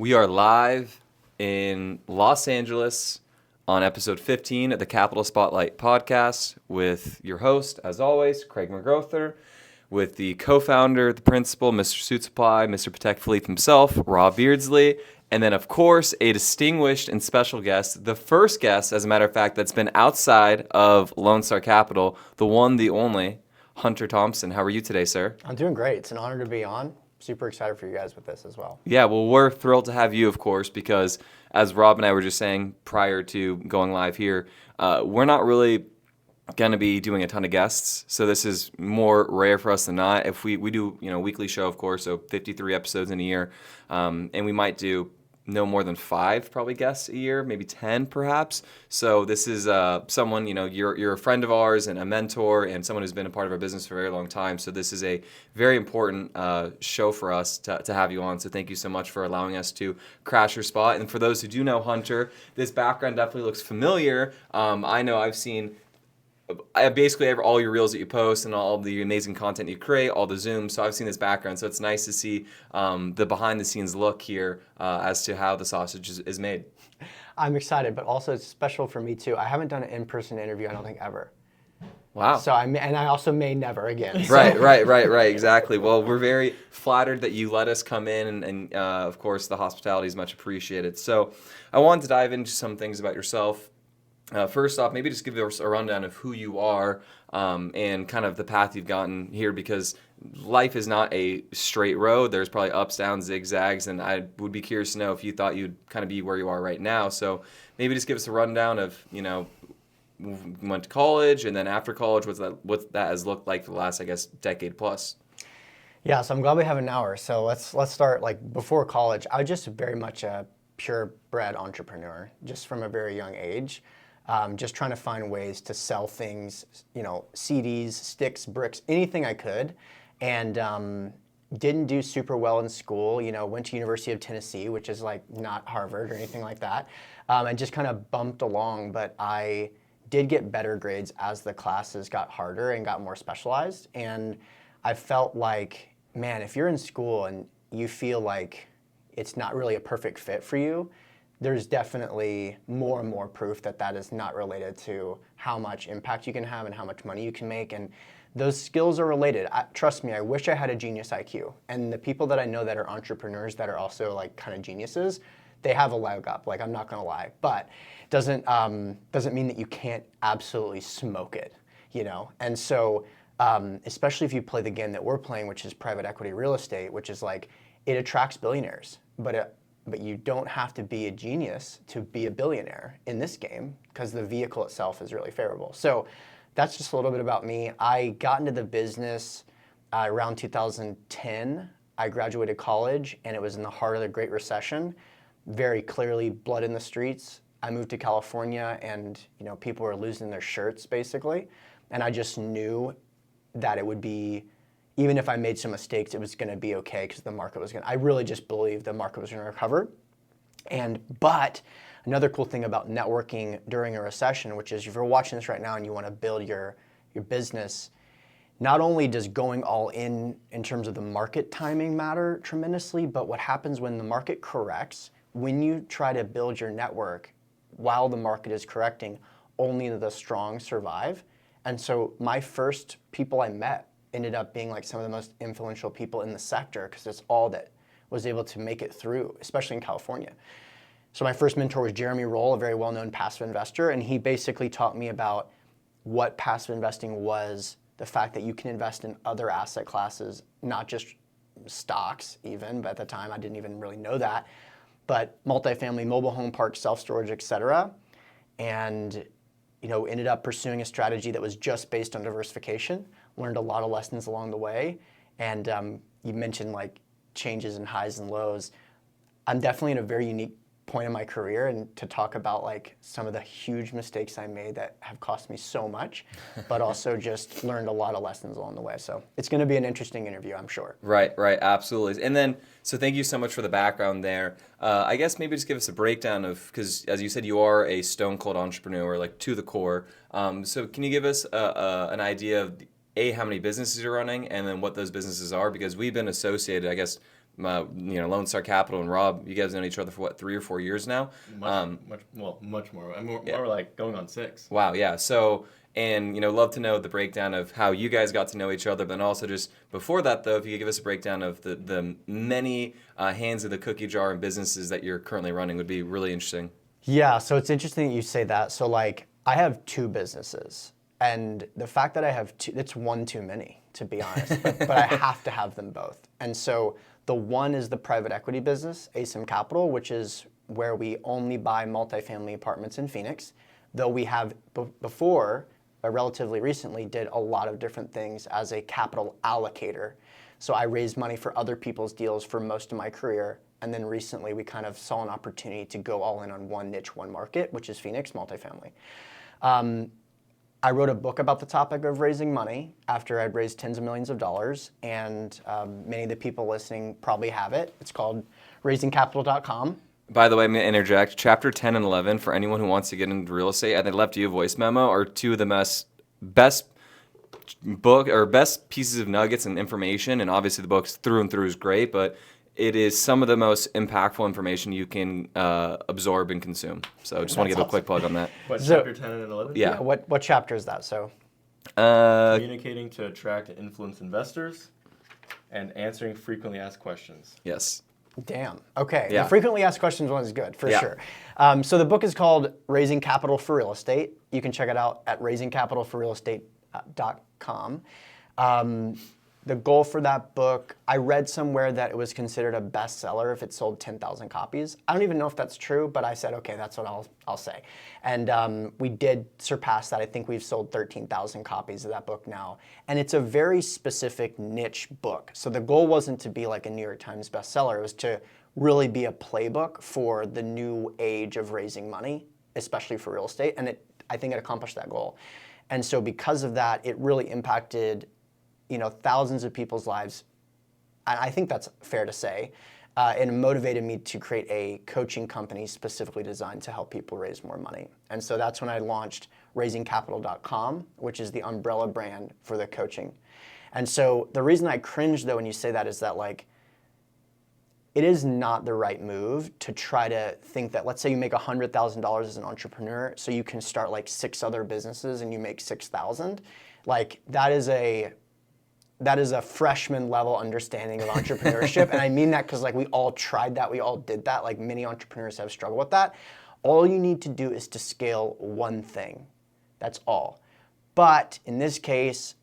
We are live in Los Angeles on episode 15 of the Capital Spotlight podcast with your host, as always, Craig McGrother, with the co-founder, the principal, Mr. Suit Supply, Mr. Protect Philippe himself, Rob Beardsley, and then, of course, a distinguished and special guest, the first guest, as a matter of fact, that's been outside of Lone Star Capital, the one, the only, Hunter Thompson. How are you today, sir? I'm doing great. It's an honor to be on. Super excited for you guys with this as well. Yeah, well, we're thrilled to have you, of course, because as Rob and I were just saying prior to going live here, we're not really going to be doing a ton of guests, so this is more rare for us than not. If we do, weekly show, of course, so 53 episodes in a year, and we might do no more than 5 probably guests a year, maybe 10 perhaps. So this is someone, you're a friend of ours and a mentor and someone who's been a part of our business for a very long time. So this is a very important show for us to have you on. So thank you so much for allowing us to crash your spot. And for those who do know Hunter, this background definitely looks familiar. I know I've seen basically all your reels that you post and all the amazing content you create, all the Zooms. So I've seen this background. So it's nice to see the behind the scenes look here as to how the sausage is made. I'm excited, but also it's special for me too. I haven't done an in-person interview, I don't think, ever. Wow. So I also may never again. So. Right. Exactly. Well, we're very flattered that you let us come in, and of course, the hospitality is much appreciated. So I wanted to dive into some things about yourself. First off, maybe just give us a rundown of who you are and kind of the path you've gotten here, because life is not a straight road. There's probably ups, downs, zigzags, and I would be curious to know if you thought you'd kind of be where you are right now. So maybe just give us a rundown of, went to college, and then after college, what that has looked like for the last, I guess, decade plus. Yeah, so I'm glad we have an hour. So let's start before college. I was just very much a purebred entrepreneur, just from a very young age. Just trying to find ways to sell things, CDs, sticks, bricks, anything I could, and didn't do super well in school. Went to University of Tennessee, which is not Harvard or anything like that, and just kind of bumped along. But I did get better grades as the classes got harder and got more specialized, and I felt like, man, if you're in school and you feel like it's not really a perfect fit for you, there's definitely more and more proof that is not related to how much impact you can have and how much money you can make. And those skills are related. Trust me, I wish I had a genius IQ. And the people that I know that are entrepreneurs that are also kind of geniuses, they have a leg up. I'm not gonna lie, but doesn't mean that you can't absolutely smoke it, And so, especially if you play the game that we're playing, which is private equity real estate, which is it attracts billionaires, but you don't have to be a genius to be a billionaire in this game, because the vehicle itself is really favorable. So that's just a little bit about me. I got into the business around 2010. I graduated college, and it was in the heart of the Great Recession. Very clearly, blood in the streets. I moved to California, and people were losing their shirts, basically. And I just knew that it would be, even if I made some mistakes, it was going to be okay, because the market was I really just believed the market was going to recover. But another cool thing about networking during a recession, which is if you're watching this right now and you want to build your business, not only does going all in terms of the market timing matter tremendously, but what happens when the market corrects, when you try to build your network while the market is correcting, only the strong survive. And so my first people I met ended up being some of the most influential people in the sector, because it's all that was able to make it through, especially in California. So my first mentor was Jeremy Roll, a very well-known passive investor, and he basically taught me about what passive investing was, the fact that you can invest in other asset classes, not just stocks even, but at the time I didn't even really know that, but multifamily, mobile home parks, self-storage, et cetera, and ended up pursuing a strategy that was just based on diversification. Learned a lot of lessons along the way, and you mentioned changes and highs and lows. I'm definitely in a very unique point in my career, and to talk about some of the huge mistakes I made that have cost me so much, but also just learned a lot of lessons along the way. So it's going to be an interesting interview, I'm sure. Right, absolutely. And then, so thank you so much for the background there. I guess maybe just give us a breakdown of, because as you said, you are a stone cold entrepreneur, to the core. So can you give us an idea of how many businesses you're running, and then what those businesses are? Because we've been associated, I guess, Lone Star Capital and Rob, you guys have known each other for what, 3 or 4 years now? Much more. I'm more like going on 6. Wow, yeah. So, and love to know the breakdown of how you guys got to know each other, but then also just before that, though, if you could give us a breakdown of the many hands of the cookie jar and businesses that you're currently running, would be really interesting. Yeah, so it's interesting that you say that. So like, I have 2 businesses, and the fact that I have 2, it's one too many, to be honest, but I have to have them both. And so the one is the private equity business, ASIM Capital, which is where we only buy multifamily apartments in Phoenix, though we have before, relatively recently, did a lot of different things as a capital allocator. So I raised money for other people's deals for most of my career. And then recently we kind of saw an opportunity to go all in on one niche, one market, which is Phoenix multifamily. I wrote a book about the topic of raising money after I'd raised tens of millions of dollars. And many of the people listening probably have it. It's called raisingcapital.com. By the way, I'm going to interject. Chapter 10 and 11, for anyone who wants to get into real estate, and they left you a voice memo, are 2 of the best pieces of nuggets and information. And obviously the book's through and through is great, but it is some of the most impactful information you can absorb and consume. So I just want to give a quick plug on that. What, chapter 10 and 11? Yeah. What chapter is that? So communicating to attract and influence investors and answering frequently asked questions. Yes. Damn. Okay. Yeah. The frequently asked questions one is good, for Yeah. sure. So the book is called Raising Capital for Real Estate. You can check it out at raisingcapitalforrealestate.com. The goal for that book, I read somewhere that it was considered a bestseller if it sold 10,000 copies. I don't even know if that's true, but I said, okay, that's what I'll say. And we did surpass that. I think we've sold 13,000 copies of that book now. And it's a very specific niche book. So the goal wasn't to be like a New York Times bestseller. It was to really be a playbook for the new age of raising money, especially for real estate. And I think it accomplished that goal. And so because of that, it really impacted thousands of people's lives, and I think that's fair to say, and motivated me to create a coaching company specifically designed to help people raise more money. And so that's when I launched raisingcapital.com, which is the umbrella brand for the coaching. And so the reason I cringe, though, when you say that is that, like, it is not the right move to try to think that, let's say you make $100,000 as an entrepreneur, so you can start like 6 other businesses and you make 6,000. Like, that is a freshman level understanding of entrepreneurship. And I mean that because like we all tried that, we all did that. Like many entrepreneurs have struggled with that. All you need to do is to scale one thing. That's all. But in this case,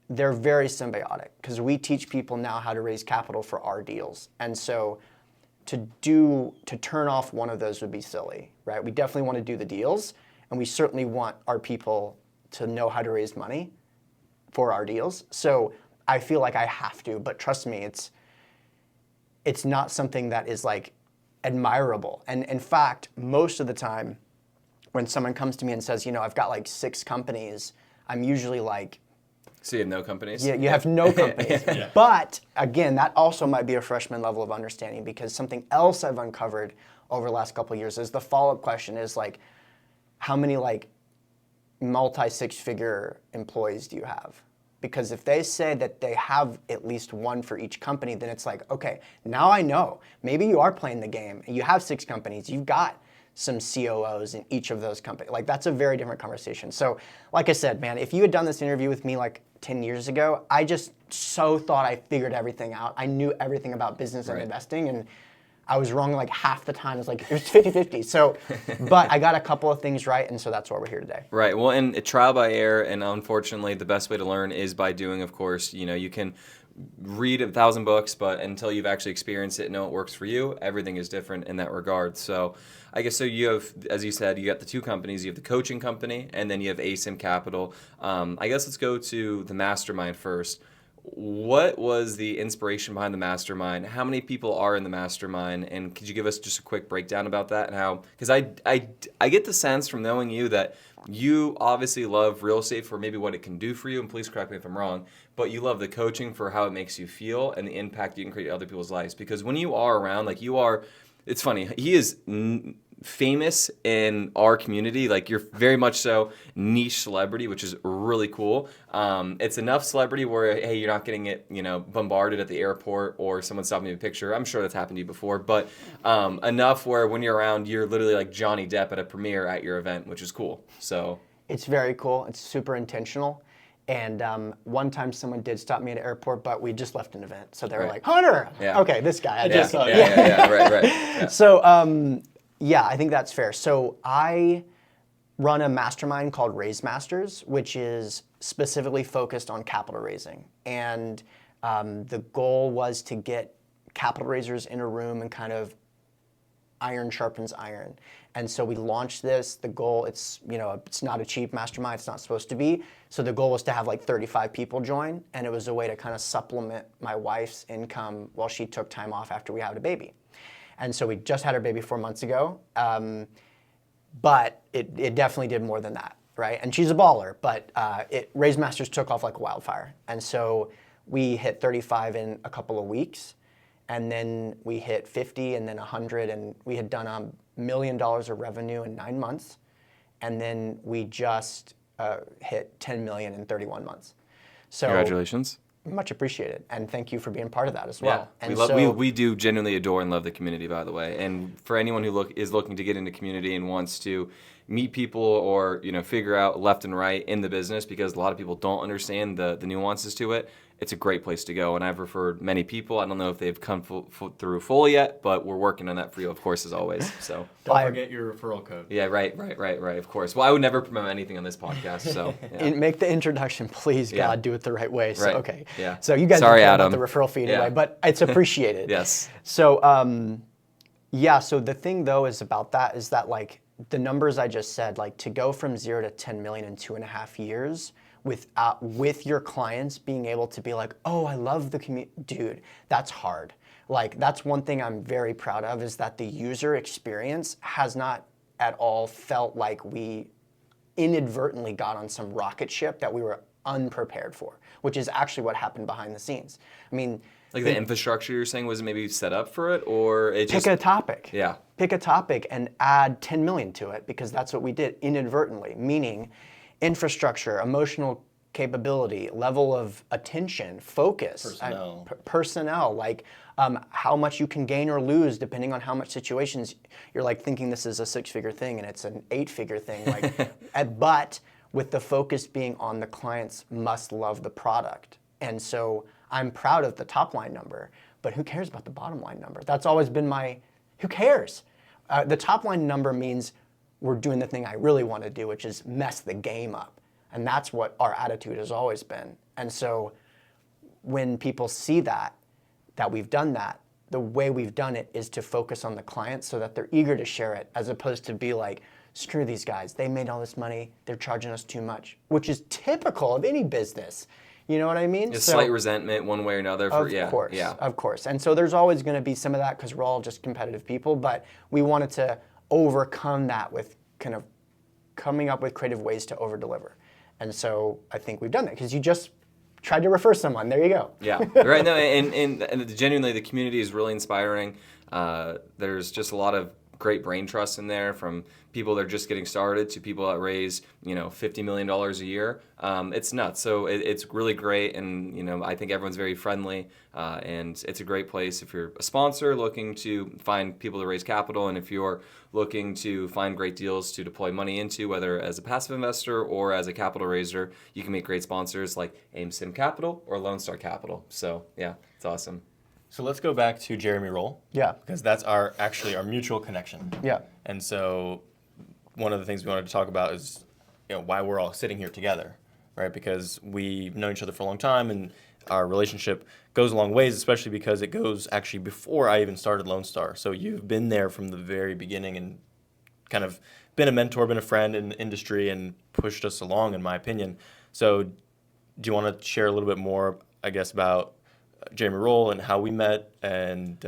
they're very symbiotic because we teach people now how to raise capital for our deals. And so to turn off one of those would be silly, right? We definitely want to do the deals, and we certainly want our people to know how to raise money for our deals. So I feel like I have to, but trust me, it's not something that is like admirable. And in fact, most of the time when someone comes to me and says, I've got like 6 companies, I'm usually like, so you have no companies? Yeah, you have no companies. Yeah. But again, that also might be a freshman level of understanding, because something else I've uncovered over the last couple of years is the follow-up question is like, how many like multi-6-figure employees do you have? Because if they say that they have at least one for each company, then it's like, okay, now I know. Maybe you are playing the game and you have 6 companies. You've got some COOs in each of those companies. Like, that's a very different conversation. So like I said, man, if you had done this interview with me like 10 years ago, I just so thought I figured everything out. I knew everything about business and investing, and I was wrong like half the time. It was like, it was 50-50. So, but I got a couple of things right, and so that's why we're here today. Right. Well, and trial by error, and unfortunately, the best way to learn is by doing, of course. You can read 1,000 books, but until you've actually experienced it and know it works for you, everything is different in that regard. So I guess, so you have, as you said, you got the 2 companies. You have the coaching company, and then you have ASIM Capital. I guess let's go to the Mastermind first. What was the inspiration behind the Mastermind? How many people are in the Mastermind? And could you give us just a quick breakdown about that and how? Because I get the sense from knowing you that you obviously love real estate for maybe what it can do for you, and please correct me if I'm wrong, but you love the coaching for how it makes you feel and the impact you can create in other people's lives. Because when you are around, like you are, it's funny, he is famous in our community. Like you're very much so niche celebrity, which is really cool. It's enough celebrity where, hey, you're not getting it, bombarded at the airport or someone stopping you a picture. I'm sure that's happened to you before, but enough where when you're around, you're literally like Johnny Depp at a premiere at your event, which is cool. So it's very cool. It's super intentional. And one time someone did stop me at an airport, but we just left an event. So they were like, Hunter! Yeah. Okay, this guy. Right. Yeah. So, yeah, I think that's fair. So I run a mastermind called Raise Masters, which is specifically focused on capital raising. And the goal was to get capital raisers in a room and kind of iron sharpens iron. And so we launched this. The goal, it's not a cheap mastermind. It's not supposed to be. So the goal was to have like 35 people join. And it was a way to kind of supplement my wife's income while she took time off after we had a baby. And so we just had our baby 4 months ago. But it definitely did more than that, right? And she's a baller, but Raise Masters took off like wildfire. And so we hit 35 in a couple of weeks. And then we hit 50 and then 100, and we had done $1 million of revenue in 9 months. And then we just hit 10 million in 31 months. So congratulations. Much appreciated, and thank you for being part of that as well. Yeah, and we do genuinely adore and love the community, by the way. And for anyone who is looking to get into community and wants to meet people or figure out left and right in the business, because a lot of people don't understand the nuances to it, it's a great place to go. And I've referred many people. I don't know if they've come through fully yet, but we're working on that for you, of course, as always. So don't forget your referral code. Yeah, right. Of course. Well, I would never promote anything on this podcast. So yeah. Make the introduction, please. Yeah. God, do it the right way. So, right. Okay. Yeah. So you guys Sorry, don't care Adam. about the referral fee anyway, Yeah. but it's appreciated. Yes. So so the thing though is about that is that like the numbers I just said, like to go from 0 to 10 million in 2.5 years with your clients being able to be like, oh, I love the community, dude, that's hard. Like that's one thing I'm very proud of is that the user experience has not at all felt like we inadvertently got on some rocket ship that we were unprepared for, which is actually what happened behind the scenes. I mean, like the infrastructure you're saying was maybe set up for it, or it just pick a topic. Yeah. Pick a topic and add 10 million to it, because that's what we did inadvertently, meaning infrastructure, emotional capability, level of attention, focus, personnel, like how much you can gain or lose depending on how much situations you're like thinking this is a 6-figure thing and it's an 8-figure thing. Like, but with the focus being on the clients must love the product. And so I'm proud of the top line number, but who cares about the bottom line number? That's always been who cares? The top line number means we're doing the thing I really want to do, which is mess the game up. And that's what our attitude has always been. And so when people see that we've done that, the way we've done it is to focus on the clients so that they're eager to share it, as opposed to be like, screw these guys, they made all this money, they're charging us too much, which is typical of any business. You know what I mean? It's slight resentment one way or another. Of course. And so there's always going to be some of that because we're all just competitive people, but we wanted to overcome that with kind of coming up with creative ways to over-deliver. And so I think we've done that because you just tried to refer someone. There you go. Yeah, right. No, and genuinely, the community is really inspiring. There's just a lot of great brain trust in there, from people that are just getting started to people that raise $50 million a year. It's nuts. So it's really great, and I think everyone's very friendly, and it's a great place if you're a sponsor looking to find people to raise capital, and if you're looking to find great deals to deploy money into, whether as a passive investor or as a capital raiser. You can meet great sponsors like AIM-Sim Capital or Lone Star Capital. So yeah, it's awesome. So let's go back to Jeremy Roll. Yeah. Because that's our mutual connection. Yeah. And so one of the things we wanted to talk about is why we're all sitting here together, right? Because we've known each other for a long time, and our relationship goes a long ways, especially because it goes actually before I even started Lone Star. So you've been there from the very beginning and kind of been a mentor, been a friend in the industry, and pushed us along, in my opinion. So do you want to share a little bit more, I guess, about Jeremy Roll and how we met and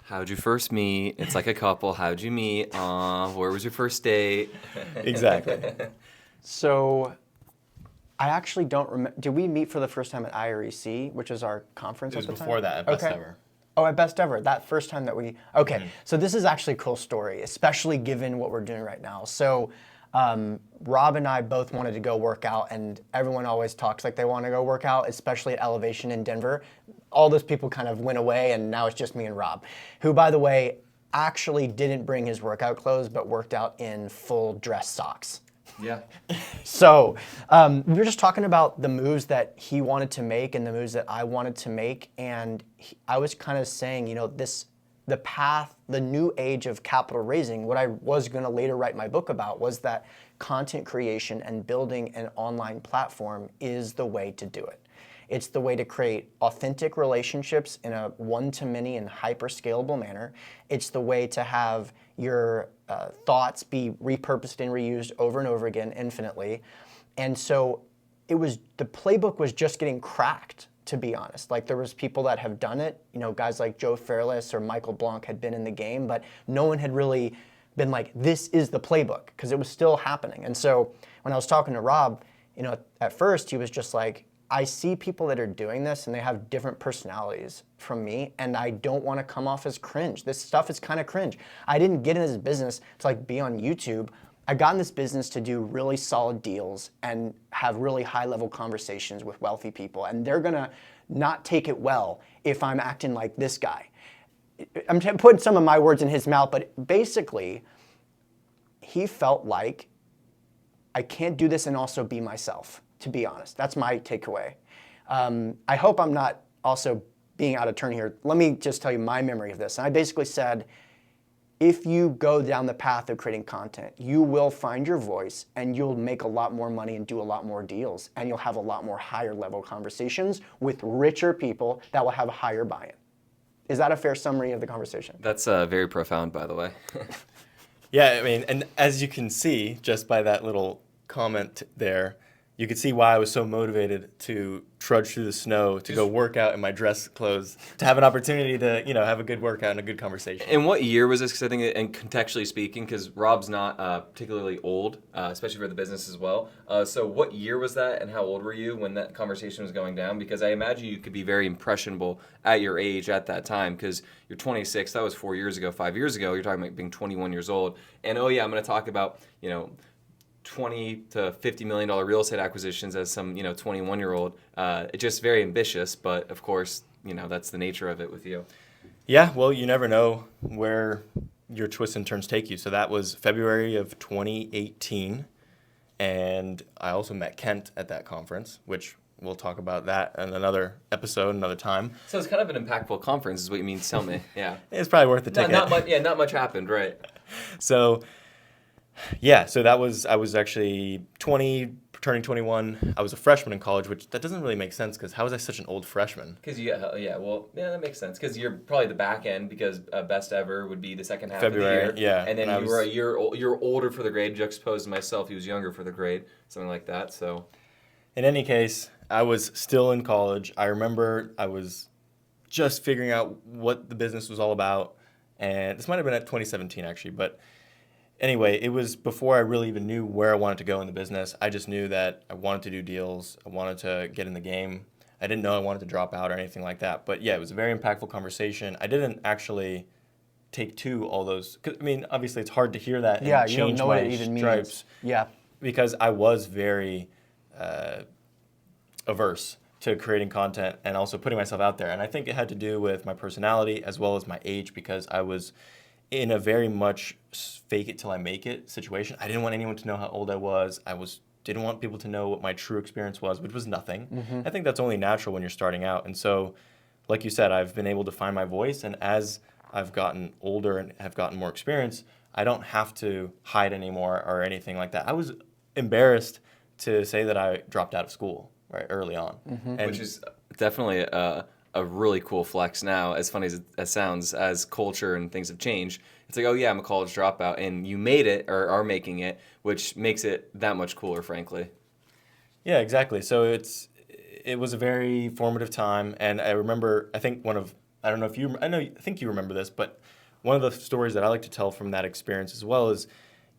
how'd you first meet? It's like a couple. How'd you meet? Where was your first date? Exactly. So I actually don't remember. Did we meet for the first time at IREC, which is our conference at the time? It was before that, at Best Ever. Oh, at Best Ever, that first time that we, okay. So this is actually a cool story, especially given what we're doing right now. So Rob and I both wanted to go work out, and everyone always talks like they want to go work out, especially at Elevation in Denver. All those people kind of went away, and now it's just me and Rob, who, by the way, actually didn't bring his workout clothes, but worked out in full dress socks. Yeah. So we were just talking about the moves that he wanted to make and the moves that I wanted to make, and I was kind of saying, you know, the path, the new age of capital raising, what I was going to later write my book about was that content creation and building an online platform is the way to do it. It's the way to create authentic relationships in a one-to-many and hyper-scalable manner. It's the way to have your thoughts be repurposed and reused over and over again infinitely. And so the playbook was just getting cracked, to be honest. Like, there was people that have done it, you know, guys like Joe Fairless or Michael Blanc had been in the game, but no one had really been like, this is the playbook, because it was still happening. And so when I was talking to Rob, you know, at first he was just like, I see people that are doing this and they have different personalities from me, and I don't want to come off as cringe. This stuff is kind of cringe. I didn't get in this business to like be on YouTube. I got in this business to do really solid deals and have really high level conversations with wealthy people, and they're gonna not take it well if I'm acting like this guy. I'm putting some of my words in his mouth, but basically he felt like I can't do this and also be myself. To be honest, that's my takeaway. I hope I'm not also being out of turn here. Let me just tell you my memory of this. And I basically said, if you go down the path of creating content, you will find your voice and you'll make a lot more money and do a lot more deals. And you'll have a lot more higher level conversations with richer people that will have a higher buy-in. Is that a fair summary of the conversation? That's very profound, by the way. Yeah, I mean, and as you can see, just by that little comment there, you could see why I was so motivated to trudge through the snow, to go work out in my dress clothes, to have an opportunity to, you know, have a good workout and a good conversation. And what year was this? Because I think, and contextually speaking, because Rob's not particularly old, especially for the business as well. So what year was that, and how old were you when that conversation was going down? Because I imagine you could be very impressionable at your age at that time, because you're 26. That was 4 years ago, 5 years ago. You're talking about being 21 years old. And oh yeah, I'm going to talk about, you know, $20 to $50 million real estate acquisitions as some, you know, 21-year-old. It's just very ambitious, but of course, you know, that's the nature of it with you. Yeah, well, you never know where your twists and turns take you. So that was February of 2018, and I also met Kent at that conference, which we'll talk about that in another episode, another time. So it's kind of an impactful conference, is what you mean to tell me. Yeah. It's probably worth the ticket. Not much happened, right? So, yeah, so I was actually 20, turning 21. I was a freshman in college, which that doesn't really make sense, because how was I such an old freshman? Because that makes sense. Because you're probably the back end, because Best Ever would be the second half February, of the year. yeah. And then you were you're older for the grade, juxtaposed to myself, he was younger for the grade, something like that. So, in any case, I was still in college. I remember I was just figuring out what the business was all about, and this might have been at 2017 actually, but anyway, it was before I really even knew where I wanted to go in the business. I just knew that I wanted to do deals. I wanted to get in the game. I didn't know I wanted to drop out or anything like that. But yeah, it was a very impactful conversation. I didn't actually take to all those. 'Cause, I mean, obviously it's hard to hear that Yeah, and you don't change know my what it even stripes. means. Yeah. Because I was very averse to creating content and also putting myself out there. And I think it had to do with my personality as well as my age, because I was in a very much fake it till I make it situation. I didn't want anyone to know how old I was. Didn't want people to know what my true experience was, which was nothing. Mm-hmm. I think that's only natural when you're starting out. And so, like you said, I've been able to find my voice. And as I've gotten older and have gotten more experience, I don't have to hide anymore or anything like that. I was embarrassed to say that I dropped out of school right early on. Mm-hmm. Which is definitely a really cool flex now, as funny as it sounds, as culture and things have changed. It's like, oh yeah, I'm a college dropout, and you made it or are making it, which makes it that much cooler, frankly. Yeah, exactly. So it was a very formative time, and I remember, I think I think you remember this, but one of the stories that I like to tell from that experience as well is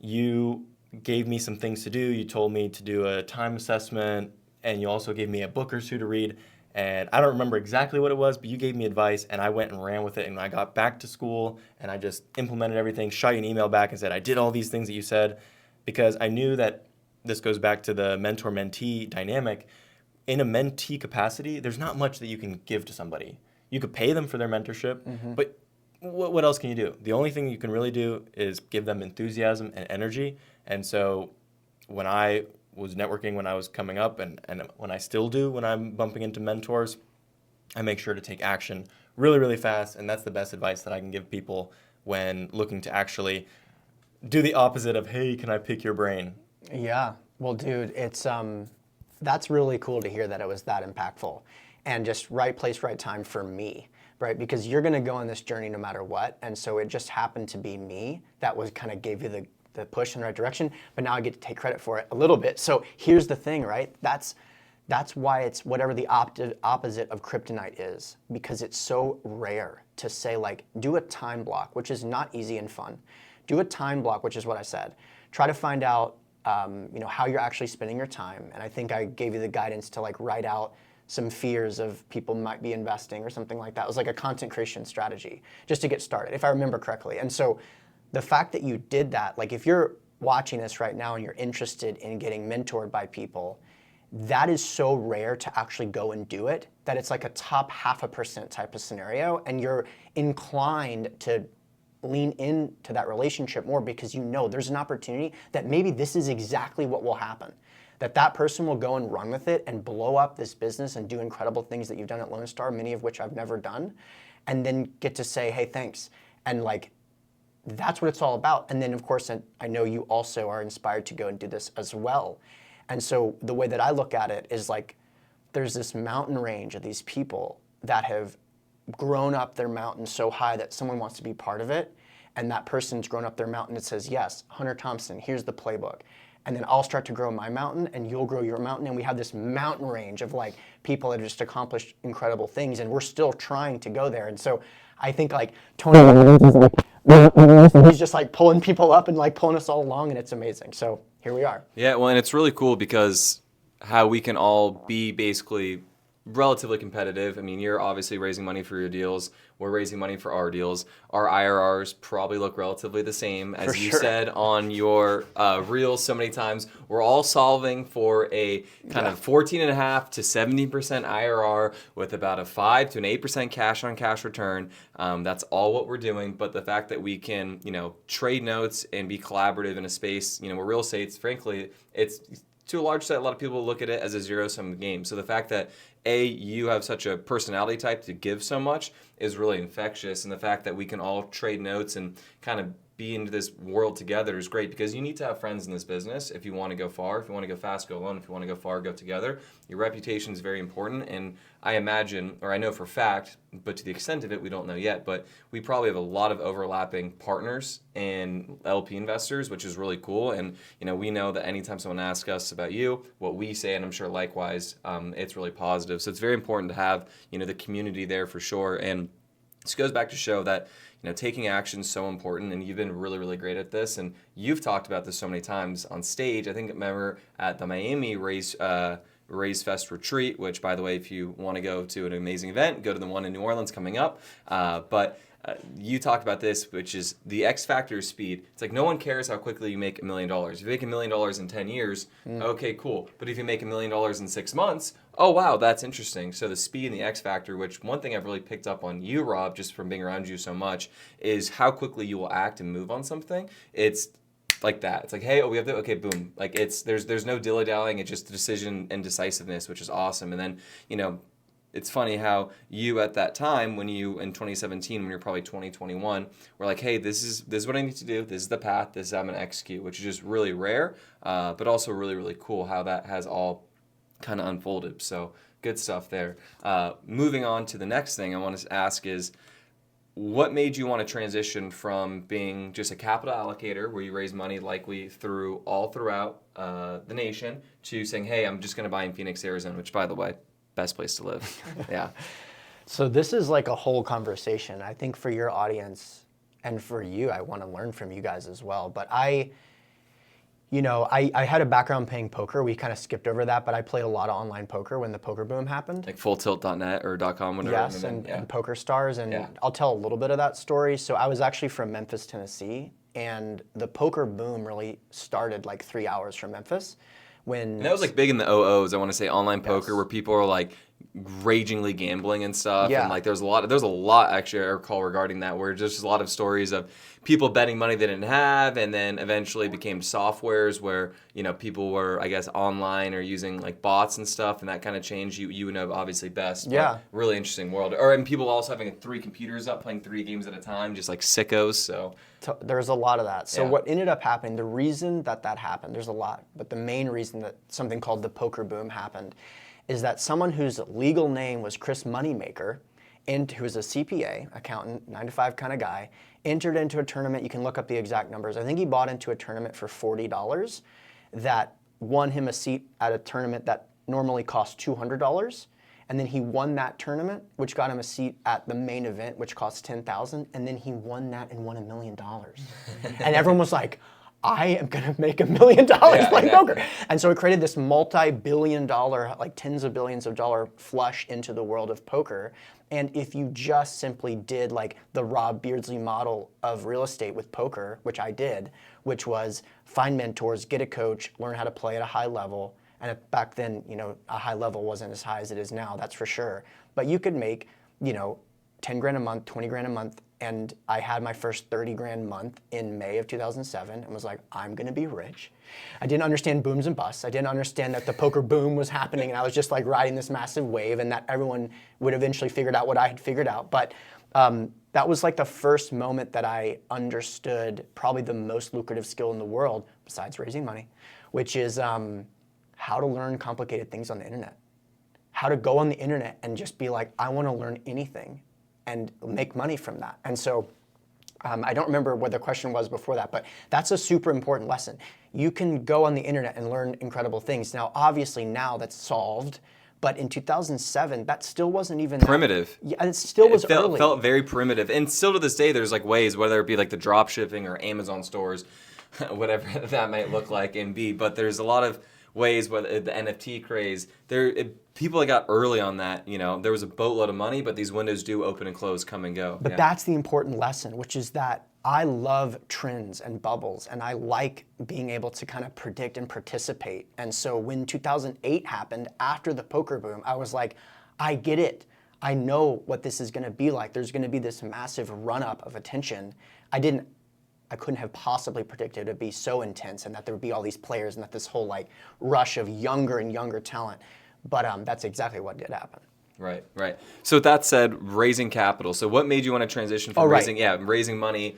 you gave me some things to do. You told me to do a time assessment, and you also gave me a book or two to read. And I don't remember exactly what it was, but you gave me advice and I went and ran with it. And I got back to school and I just implemented everything, shot you an email back and said, I did all these things that you said, because I knew that this goes back to the mentor-mentee dynamic. In a mentee capacity, there's not much that you can give to somebody. You could pay them for their mentorship, but what else can you do? The only thing you can really do is give them enthusiasm and energy. And so when I was networking, when I was coming up, and when I still do when I'm bumping into mentors, I make sure to take action really, really fast. And that's the best advice that I can give people when looking to actually do the opposite of, hey, can I pick your brain? Yeah. Well, dude, it's that's really cool to hear that it was that impactful, and just right place, right time for me, right? Because you're going to go on this journey no matter what. And so it just happened to be me that was kind of gave you the push in the right direction, but now I get to take credit for it a little bit. So here's the thing, right? That's why it's whatever the opposite of kryptonite is, because it's so rare to say, like, do a time block, which is not easy and fun. Do a time block, which is what I said. Try to find out, how you're actually spending your time. And I think I gave you the guidance to like write out some fears of people might be investing or something like that. It was like a content creation strategy just to get started, if I remember correctly. And so the fact that you did that, like if you're watching this right now and you're interested in getting mentored by people, that is so rare to actually go and do it that it's like a top 0.5% type of scenario, and you're inclined to lean into that relationship more because you know there's an opportunity that maybe this is exactly what will happen. That person will go and run with it and blow up this business and do incredible things that you've done at Lone Star, many of which I've never done, and then get to say, hey, thanks. And like, that's what it's all about. And then of course, I know you also are inspired to go and do this as well. And so the way that I look at it is like, there's this mountain range of these people that have grown up their mountain so high that someone wants to be part of it. And that person's grown up their mountain and says, yes, Hunter Thompson, here's the playbook. And then I'll start to grow my mountain and you'll grow your mountain. And we have this mountain range of like people that have just accomplished incredible things. And we're still trying to go there. And so I think like Tony, he's just like pulling people up and like pulling us all along, and it's amazing. So here we are. Yeah, well, and it's really cool because how we can all be basically relatively competitive. I mean, you're obviously raising money for your deals. We're raising money for our deals. Our IRRs probably look relatively the same. As you said on your reels so many times, we're all solving for a kind of 14.5 to 70% IRR with about a 5 to an 8% cash on cash return. That's all what we're doing. But the fact that we can, trade notes and be collaborative in a space, where real estate's, frankly, it's to a large extent, a lot of people look at it as a zero-sum game. So the fact that, you have such a personality type to give so much is really infectious. And the fact that we can all trade notes and kind of be into this world together is great, because you need to have friends in this business if you want to go far. If you want to go fast, go alone. If you want to go far, go together. Your reputation is very important. And I imagine, or I know for a fact, but to the extent of it, we don't know yet, but we probably have a lot of overlapping partners and LP investors, which is really cool. And, we know that anytime someone asks us about you, what we say, and I'm sure likewise, it's really positive. So it's very important to have, the community there for sure. And this goes back to show that, taking action is so important, and you've been really, really great at this. And you've talked about this so many times on stage. I think I remember at the Miami Raise Fest retreat, which, by the way, if you want to go to an amazing event, go to the one in New Orleans coming up. But you talked about this, which is the X factor is speed. It's like no one cares how quickly you make $1 million. If you make $1 million in 10 years, okay, cool. But if you make $1 million in 6 months, oh, wow, that's interesting. So the speed and the X factor, which one thing I've really picked up on you, Rob, just from being around you so much, is how quickly you will act and move on something. It's like that. It's like, hey, we have to, okay, boom. Like there's no dilly-dallying. It's just decision and decisiveness, which is awesome. And then, it's funny how you at that time, in 2017, when you're probably 20, 21, were like, hey, this is what I need to do. This is the path. This is how I'm going to execute, which is just really rare, but also really, really cool how that has all kind of unfolded. So good stuff there. Moving on to the next thing I want to ask is, what made you want to transition from being just a capital allocator where you raise money likely throughout the nation to saying, hey, I'm just going to buy in Phoenix, Arizona, which, by the way, best place to live. Yeah. So this is like a whole conversation. I think for your audience and for you, I want to learn from you guys as well. But I had a background playing poker. We kind of skipped over that, but I played a lot of online poker when the poker boom happened. Like fulltilt.net or .com, whatever. Yes, and Poker Stars, and I'll tell a little bit of that story. So I was actually from Memphis, Tennessee, and the poker boom really started like 3 hours from Memphis. And that was like big in the OOs, I want to say, online poker, where people are like ragingly gambling and stuff. Yeah. And like there's a lot actually I recall regarding that, where there's just a lot of stories of people betting money they didn't have, and then eventually became softwares where, people were, I guess, online or using like bots and stuff, and that kind of changed. You would know obviously best. Yeah. Really interesting world. And people also having 3 computers up playing 3 games at a time, just like sickos. So there's a lot of that. So Yeah. what ended up happening, the reason that happened, there's a lot, but the main reason that something called the poker boom happened is that someone whose legal name was Chris Moneymaker, and who was a CPA, accountant, 9-to-5 kind of guy, entered into a tournament. You can look up the exact numbers. I think he bought into a tournament for $40 that won him a seat at a tournament that normally cost $200. And then he won that tournament, which got him a seat at the main event, which cost $10,000. And then he won that and won $1 million. And everyone was like, I am going to make $1 million playing poker. And so it created this multi-billion-dollar, like tens of billions of dollar flush into the world of poker. And if you just simply did like the Rob Beardsley model of real estate with poker, which I did, which was find mentors, get a coach, learn how to play at a high level. And back then, a high level wasn't as high as it is now, that's for sure. But you could make, 10 grand a month, 20 grand a month. And I had my first 30 grand month in May of 2007 and was like, I'm gonna be rich. I didn't understand booms and busts. I didn't understand that the poker boom was happening, and I was just like riding this massive wave, and that everyone would eventually figure out what I had figured out. But that was like the first moment that I understood probably the most lucrative skill in the world, besides raising money, which is how to learn complicated things on the internet. How to go on the internet and just be like, I wanna learn anything and make money from that. And so I don't remember what the question was before that, but that's a super important lesson. You can go on the internet and learn incredible things. Now, obviously now that's solved, but in 2007, that still wasn't even primitive. Yeah, it still was early. It felt very primitive. And still to this day, there's like ways, whether it be like the drop shipping or Amazon stores, whatever that might look like and be, but there's a lot of ways, whether the NFT craze, people that got early on that, there was a boatload of money, but these windows do open and close, come and go. But that's the important lesson, which is that I love trends and bubbles, and I like being able to kind of predict and participate. And so when 2008 happened, after the poker boom, I was like, I get it. I know what this is gonna be like. There's gonna be this massive run-up of attention. I couldn't have possibly predicted it would be so intense, and that there would be all these players and that this whole like rush of younger and younger talent. But that's exactly what did happen. Right. So with that said, raising capital. So what made you want to transition from raising money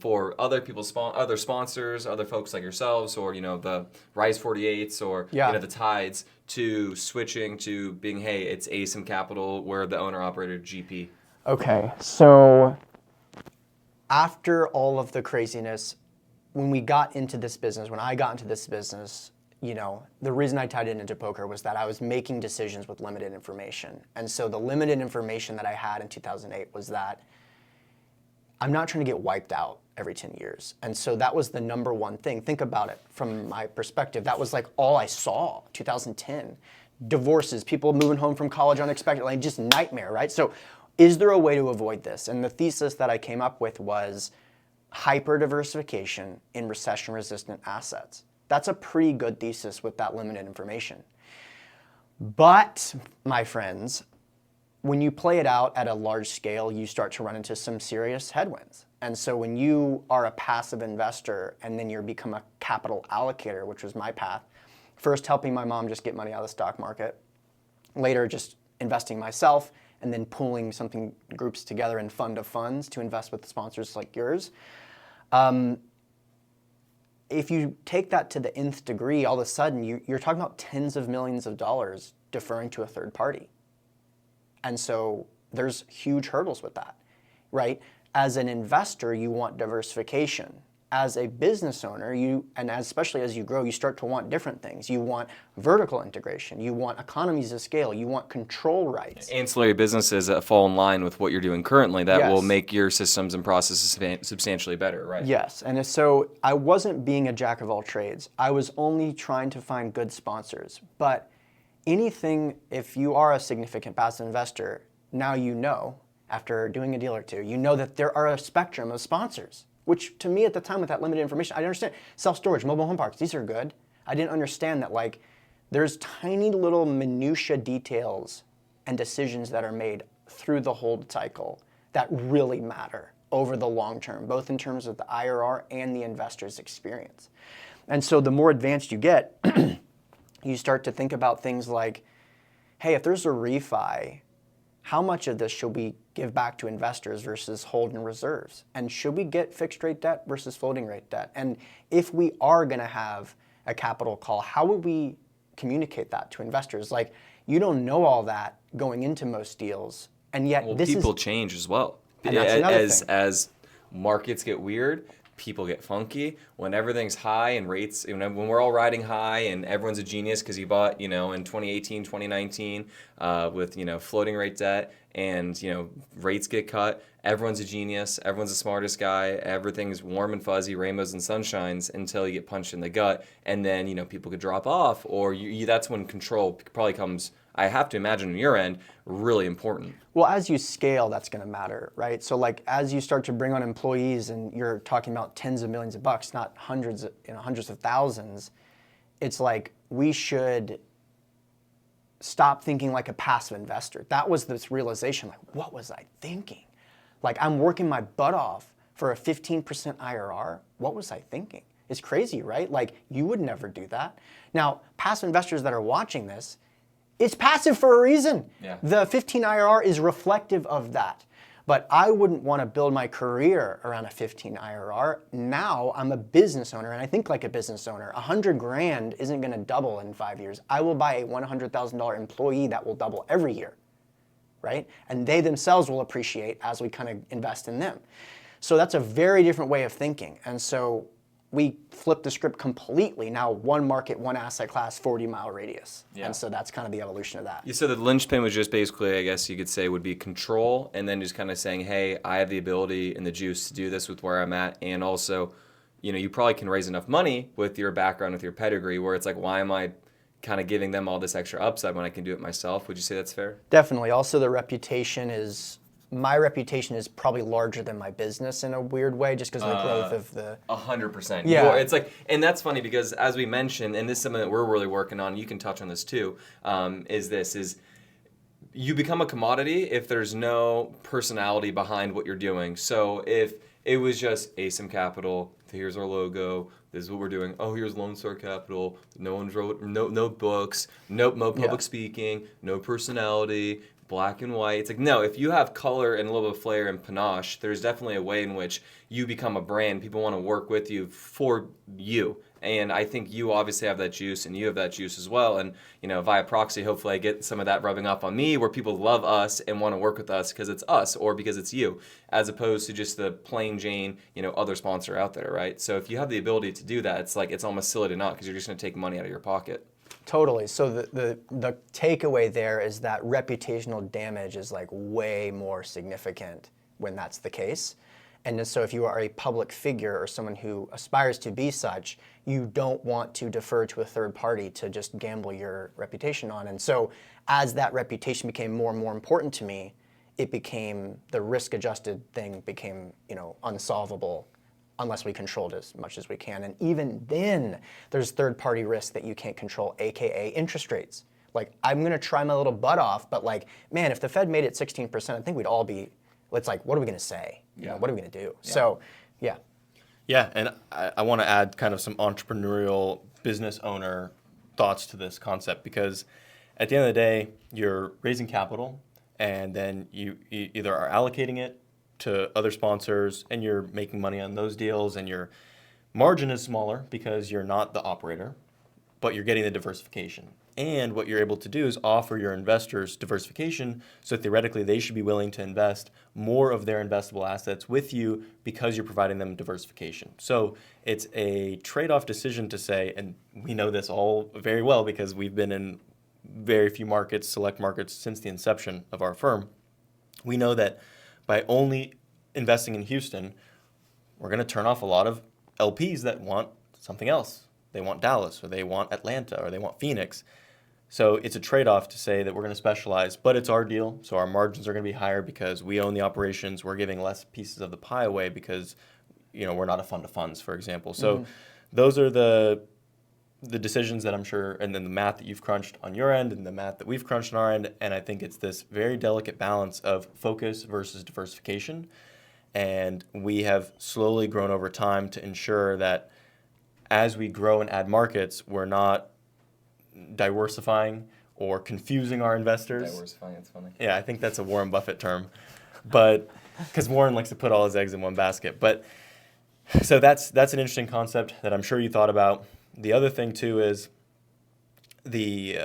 for other people's other sponsors, other folks like yourselves, or the Rise 48s, or the Tides, to switching to being, hey, it's ASIM Capital, we're the owner operator GP. Okay, so after all of the craziness, when I got into this business, the reason I tied it into poker was that I was making decisions with limited information. And so the limited information that I had in 2008 was that I'm not trying to get wiped out every 10 years. And so that was the number one thing. Think about it from my perspective. That was like all I saw, 2010. Divorces, people moving home from college unexpectedly, just nightmare, right? So is there a way to avoid this? And the thesis that I came up with was hyper diversification in recession-resistant assets. That's a pretty good thesis with that limited information. But, my friends, when you play it out at a large scale, you start to run into some serious headwinds. And so when you are a passive investor and then you become a capital allocator, which was my path, first helping my mom just get money out of the stock market, later just investing myself, and then pooling groups together in fund of funds to invest with sponsors like yours. If you take that to the nth degree, all of a sudden you're talking about tens of millions of dollars deferring to a third party. And so there's huge hurdles with that, right? As an investor, you want diversification. as a business owner, especially as you grow, you start to want different things. You want vertical integration. You want economies of scale. You want control rights. Ancillary businesses that fall in line with what you're doing currently that Yes. will make your systems and processes substantially better, right? Yes, and so I wasn't being a jack of all trades. I was only trying to find good sponsors. But anything, if you are a significant passive investor, now you know, after doing a deal or two, you know that there are a spectrum of sponsors, which to me at the time with that limited information, I didn't understand. Self-storage, mobile home parks, these are good. I didn't understand that like there's tiny little minutia details and decisions that are made through the hold cycle that really matter over the long term, both in terms of the IRR and the investor's experience. And so the more advanced you get, you start to think about things like, hey, if there's a refi, how much of this should we give back to investors versus hold in reserves? And should we get fixed rate debt versus floating rate debt? And if we are going to have a capital call, how would we communicate that to investors? Like, you don't know all that going into most deals, and yet People change as well. And that's another thing. As markets get weird, people get funky. When everything's high and rates, when we're all riding high and everyone's a genius because you bought, in 2018, 2019 with, floating rate debt and, rates get cut, everyone's a genius, everyone's the smartest guy, everything's warm and fuzzy, rainbows and sunshines until you get punched in the gut. And then, people could drop off or that's when control probably comes, I have to imagine on your end, really important. Well, as you scale, that's going to matter, right? So like as you start to bring on employees and you're talking about tens of millions of bucks, not hundreds of thousands, it's like we should stop thinking like a passive investor. That was this realization, like what was I thinking? Like I'm working my butt off for a 15% IRR. What was I thinking? It's crazy, right? Like you would never do that. Now, passive investors that are watching this, it's passive for a reason. Yeah. The 15 IRR is reflective of that. But I wouldn't want to build my career around a 15 IRR. Now I'm a business owner and I think like a business owner. 100 grand isn't going to double in 5 years. I will buy a $100,000 employee that will double every year, right? And they themselves will appreciate as we kind of invest in them. So that's a very different way of thinking. And so we flipped the script completely. Now one market, one asset class, 40-mile radius. Yeah. And so that's kind of the evolution of that. So the linchpin was just basically, I guess you could say, would be control, and then just kind of saying, hey, I have the ability and the juice to do this with where I'm at, and also, you probably can raise enough money with your background, with your pedigree, where it's like, why am I kind of giving them all this extra upside when I can do it myself? Would you say that's fair? Definitely. Also, my reputation is probably larger than my business in a weird way, just because of the growth of the... 100%. Yeah. It's like, and that's funny because as we mentioned, and this is something that we're really working on, you can touch on this too, is you become a commodity if there's no personality behind what you're doing. So if it was just ASIM Capital, here's our logo, this is what we're doing, oh, here's Lone Star Capital, no one's wrote, no books, no public speaking, no personality, black and white. It's like, no, if you have color and a little bit of flair and panache, there's definitely a way in which you become a brand. People want to work with you for you. And I think you obviously have that juice and you have that juice as well. And, via proxy, hopefully I get some of that rubbing off on me where people love us and want to work with us because it's us or because it's you, as opposed to just the plain Jane, other sponsor out there, right? So if you have the ability to do that, it's like, it's almost silly to not because you're just going to take money out of your pocket. Totally. So the takeaway there is that reputational damage is like way more significant when that's the case. And so if you are a public figure or someone who aspires to be such, you don't want to defer to a third party to just gamble your reputation on. And so as that reputation became more and more important to me, the risk-adjusted thing became, unsolvable unless we controlled as much as we can. And even then, there's third-party risk that you can't control, AKA interest rates. Like, I'm gonna try my little butt off, but like, man, if the Fed made it 16%, I think we'd all be, it's like, what are we gonna say? What are we gonna do? Yeah. So, yeah. Yeah, and I wanna add kind of some entrepreneurial business owner thoughts to this concept because at the end of the day, you're raising capital and then you either are allocating it to other sponsors and you're making money on those deals and your margin is smaller because you're not the operator. but you're getting the diversification. And what you're able to do is offer your investors diversification, so theoretically they should be willing to invest more of their investable assets with you because you're providing them diversification. So it's a trade-off decision to say, and we know this all very well because we've been in very few markets, select markets, since the inception of our firm. We know that by only investing in Houston, we're going to turn off a lot of LPs that want something else. They want Dallas, or they want Atlanta, or they want Phoenix. So it's a trade-off to say that we're going to specialize, but it's our deal, so our margins are going to be higher because we own the operations. We're giving less pieces of the pie away because, we're not a fund of funds, for example. So those are the decisions that I'm sure, and then the math that you've crunched on your end and the math that we've crunched on our end. And I think it's this very delicate balance of focus versus diversification. And we have slowly grown over time to ensure that as we grow and add markets, we're not diversifying or confusing our investors. Diversifying, it's funny. Yeah, I think that's a Warren Buffett term, but because Warren likes to put all his eggs in one basket. But so that's an interesting concept that I'm sure you thought about. The other thing too is the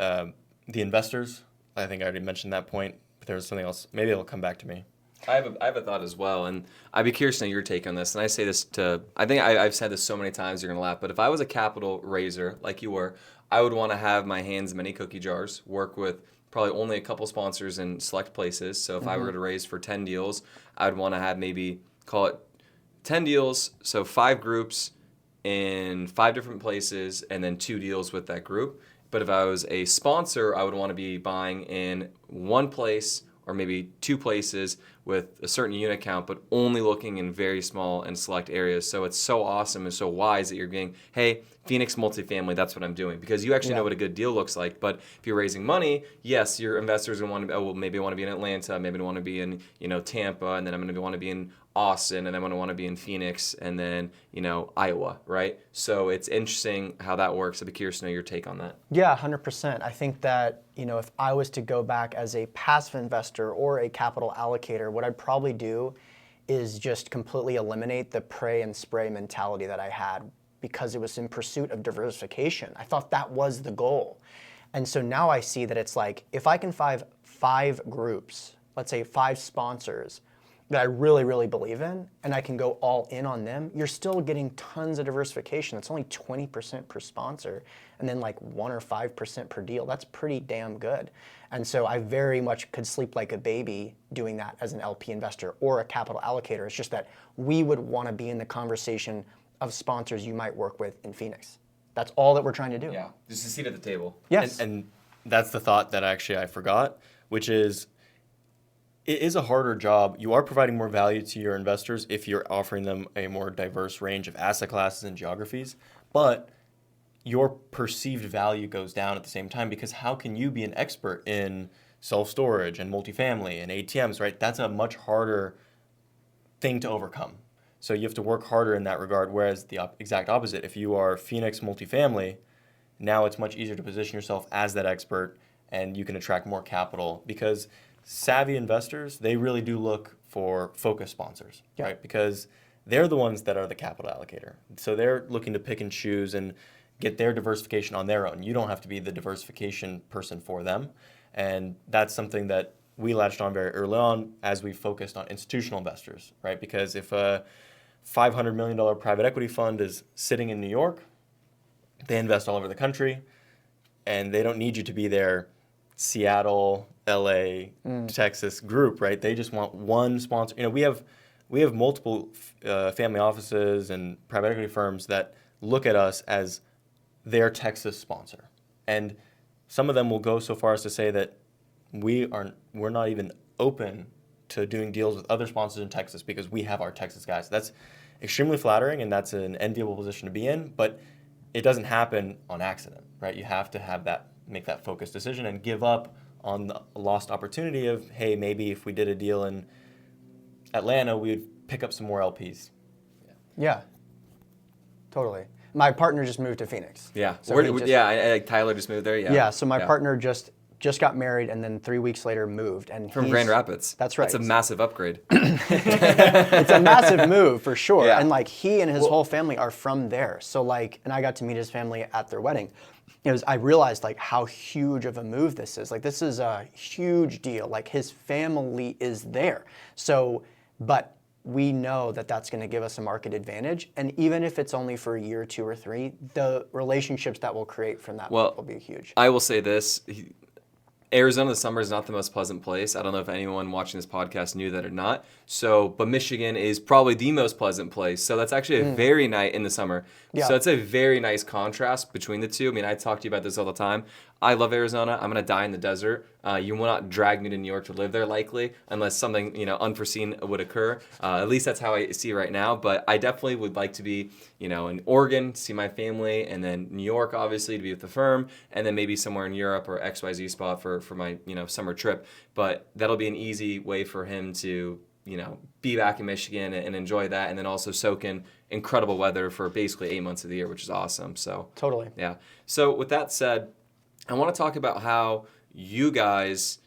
investors. I think I already mentioned that point, but there was something else. Maybe it'll come back to me. I have a thought as well, and I'd be curious to know your take on this. And I say this I think I've said this so many times, you're going to laugh, but if I was a capital raiser like you were, I would want to have my hands in many cookie jars, work with probably only a couple sponsors in select places. So if I were to raise for 10 deals, I would want to have maybe, call it 10 deals, so 5 groups in 5 different places, and then 2 deals with that group. But if I was a sponsor, I would want to be buying in one place or maybe 2 places with a certain unit count, but only looking in very small and select areas. So it's so awesome and so wise that you're being, hey, Phoenix multifamily, that's what I'm doing. Because you actually know what a good deal looks like. But if you're raising money, yes, your investors are going to want to, maybe I want to be in Atlanta, maybe I want to be in, Tampa, and then I'm going to want to be in Austin, and I'm going to want to be in Phoenix, and then, Iowa, right? So it's interesting how that works. I'd be curious to know your take on that. Yeah, 100%. I think that, if I was to go back as a passive investor or a capital allocator, what I'd probably do is just completely eliminate the pray and spray mentality that I had because it was in pursuit of diversification. I thought that was the goal. And so now I see that it's like, if I can find 5 groups, let's say 5 sponsors that I really, really believe in, and I can go all in on them, you're still getting tons of diversification. It's only 20% per sponsor, and then like 1 or 5% per deal. That's pretty damn good. And so I very much could sleep like a baby doing that as an LP investor or a capital allocator. It's just that we would want to be in the conversation of sponsors you might work with in Phoenix. That's all that we're trying to do. Yeah, just a seat at the table. Yes. And that's the thought that actually I forgot, which is, it is a harder job. You are providing more value to your investors if you're offering them a more diverse range of asset classes and geographies, but your perceived value goes down at the same time, because how can you be an expert in self-storage and multifamily and ATMs, right? That's a much harder thing to overcome. So you have to work harder in that regard, whereas the exact opposite, if you are Phoenix multifamily, now it's much easier to position yourself as that expert, and you can attract more capital, because savvy investors, they really do look for focus sponsors, right? Because they're the ones that are the capital allocator. So they're looking to pick and choose and get their diversification on their own. You don't have to be the diversification person for them. And that's something that we latched on very early on as we focused on institutional investors, right? Because if a $500 million private equity fund is sitting in New York, they invest all over the country, and they don't need you to be their Seattle, LA, Texas group, right? They just want one sponsor. We have multiple family offices and private equity firms that look at us as their Texas sponsor, and some of them will go so far as to say that we're not even open to doing deals with other sponsors in Texas because we have our Texas guys. That's extremely flattering, and that's an enviable position to be in, but it doesn't happen on accident, right? You have to make that focused decision and give up on the lost opportunity of, hey, maybe if we did a deal in Atlanta, we'd pick up some more LPs. Yeah, totally. My partner just moved to Phoenix. Yeah. So Tyler just moved there. Yeah. Yeah. So my partner just just got married, and then 3 weeks later moved. And From Grand Rapids. That's right. That's a massive upgrade. It's a massive move for sure. Yeah. And like he and his whole family are from there. So like, and I got to meet his family at their wedding. I realized like how huge of a move this is. Like this is a huge deal. Like his family is there. So, but we know that that's going to give us a market advantage. And even if it's only for a year, 2 or 3, the relationships that we'll create from that will be huge. I will say this. Arizona in the summer is not the most pleasant place. I don't know if anyone watching this podcast knew that or not. So, but Michigan is probably the most pleasant place. So that's actually a very nice in the summer. Yeah. So it's a very nice contrast between the two. I mean, I talk to you about this all the time. I love Arizona. I'm going to die in the desert. You will not drag me to New York to live there likely unless something, unforeseen would occur. At least that's how I see it right now. But I definitely would like to be, in Oregon to see my family, and then New York, obviously, to be with the firm, and then maybe somewhere in Europe or XYZ spot for my, summer trip. But that'll be an easy way for him to, be back in Michigan and enjoy that, and then also soak in incredible weather for basically 8 months of the year, which is awesome. So Totally. Yeah. So with that said, I want to talk about how you guys,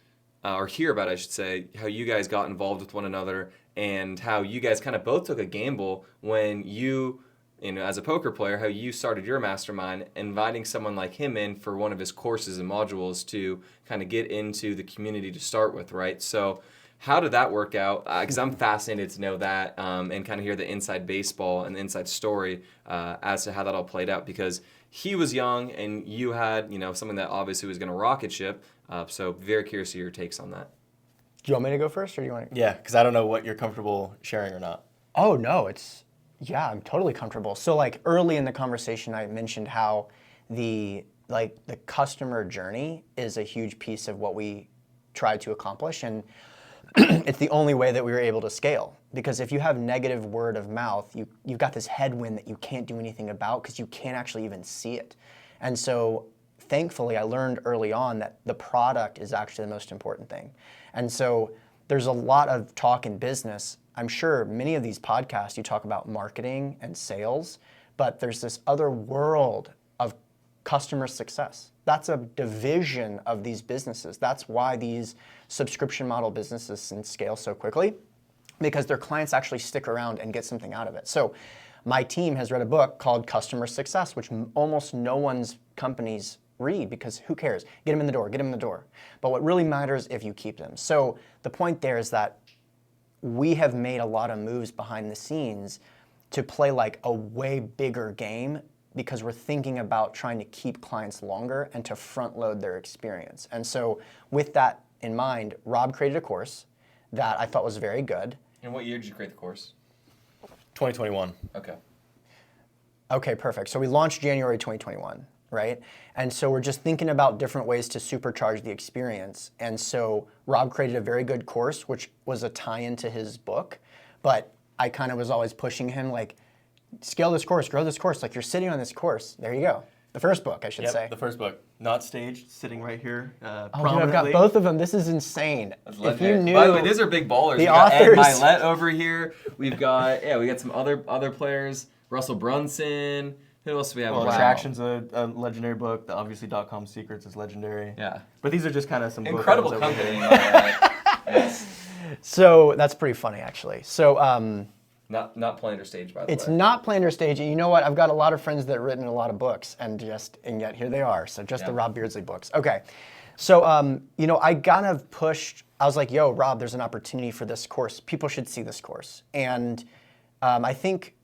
or hear about, I should say, how you guys got involved with one another and how you guys kind of both took a gamble when you, as a poker player, how you started your mastermind, inviting someone like him in for one of his courses and modules to kind of get into the community to start with, right? So how did that work out? Because I'm fascinated to know that and kind of hear the inside baseball and the inside story as to how that all played out, because he was young and you had, something that obviously was going to rocket ship. So very curious to your takes on that. Do you want me to go first, or do you want to? Yeah, because I don't know what you're comfortable sharing or not. Oh, no, I'm totally comfortable. So like early in the conversation, I mentioned how the customer journey is a huge piece of what we try to accomplish. And it's the only way that we were able to scale. Because if you have negative word of mouth, you've got this headwind that you can't do anything about because you can't actually even see it. And so thankfully, I learned early on that the product is actually the most important thing. And so there's a lot of talk in business. I'm sure many of these podcasts, you talk about marketing and sales, but there's this other world of customer success. That's a division of these businesses. That's why these subscription model businesses can scale so quickly, because their clients actually stick around and get something out of it. So my team has read a book called Customer Success, which almost no one's companies read, because who cares? Get them in the door, get them in the door. But what really matters if you keep them. So the point there is that we have made a lot of moves behind the scenes to play like a way bigger game, because we're thinking about trying to keep clients longer and to front load their experience. And so with that in mind, Rob created a course that I thought was very good. And what year did you create the course? 2021. Okay. Okay, perfect. So we launched January 2021, right? And so we're just thinking about different ways to supercharge the experience. And so Rob created a very good course, which was a tie-in to his book. But I kind of was always pushing him like, scale this course, grow this course. Like, you're sitting on this course. There you go. The first book, I should say. The first book. Not staged, sitting right here Oh, dude, prominently. I've got both of them. This is insane. If you knew, by the way, these are big ballers. We got Ed Milet over here. We've got we got some other players. Russell Brunson. Who else do we have? Well, Attraction's a legendary book. The obviously .com Secrets is legendary. Yeah. But these are just kind of some incredible book company. Yes. So that's pretty funny, actually. So not planned or staged, by the way. it's not planned or staged. And you know what? I've got a lot of friends that have written a lot of books, and yet here they are. So just the Rob Beardsley books. Okay. So I kind of pushed. I was like, "Yo, Rob, there's an opportunity for this course. People should see this course." And I think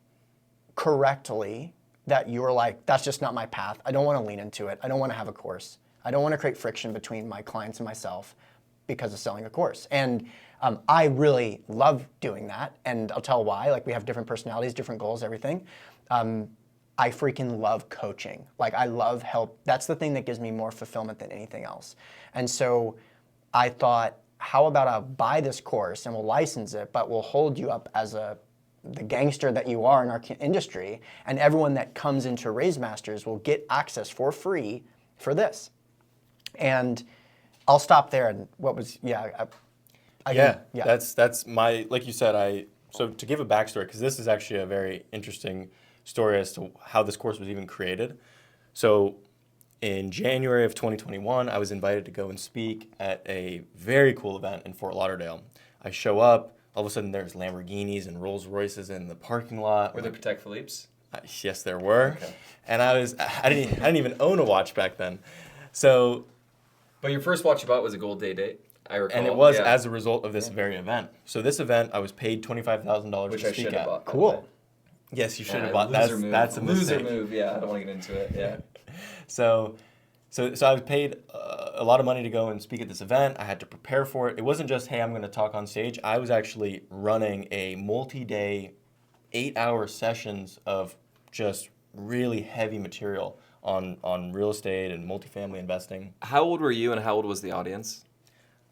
correctly that you were like, "That's just not my path. I don't want to lean into it. I don't want to have a course. I don't want to create friction between my clients and myself because of selling a course." And I really love doing that, and I'll tell why. Like, we have different personalities, different goals, everything. I freaking love coaching. Like, I love help. That's the thing that gives me more fulfillment than anything else. And so I thought, how about I'll buy this course and we'll license it, but we'll hold you up as the gangster that you are in our industry, and everyone that comes into Raise Masters will get access for free for this. And I'll stop there. And what was, that's my, like you said, so to give a backstory, because this is actually a very interesting story as to how this course was even created. So in January of 2021, I was invited to go and speak at a very cool event in Fort Lauderdale. I show up, all of a sudden there's Lamborghinis and Rolls Royces in the parking lot. Were there Patek Philippe's? Yes, there were. Okay. And I didn't even own a watch back then. So, But your first watch you bought was a gold date, I recall. and it was yeah. as a result of this very event. So this event, I was paid $25,000 Which to I speak should have at. bought. by the Cool. way. Yes, you should have Yeah, bought. loser move. That's a loser mistake. move. Yeah, I don't want to get into it. Yeah. So I was paid a lot of money to go and speak at this event. I had to prepare for it. It wasn't just, hey, I'm going to talk on stage. I was actually running a multi-day, 8-hour sessions of just really heavy material on real estate and multifamily investing. How old were you, and how old was the audience?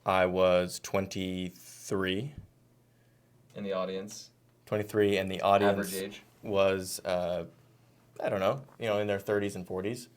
I was 23, In the audience, and the audience average age. was, I don't know, in their 30s and 40s.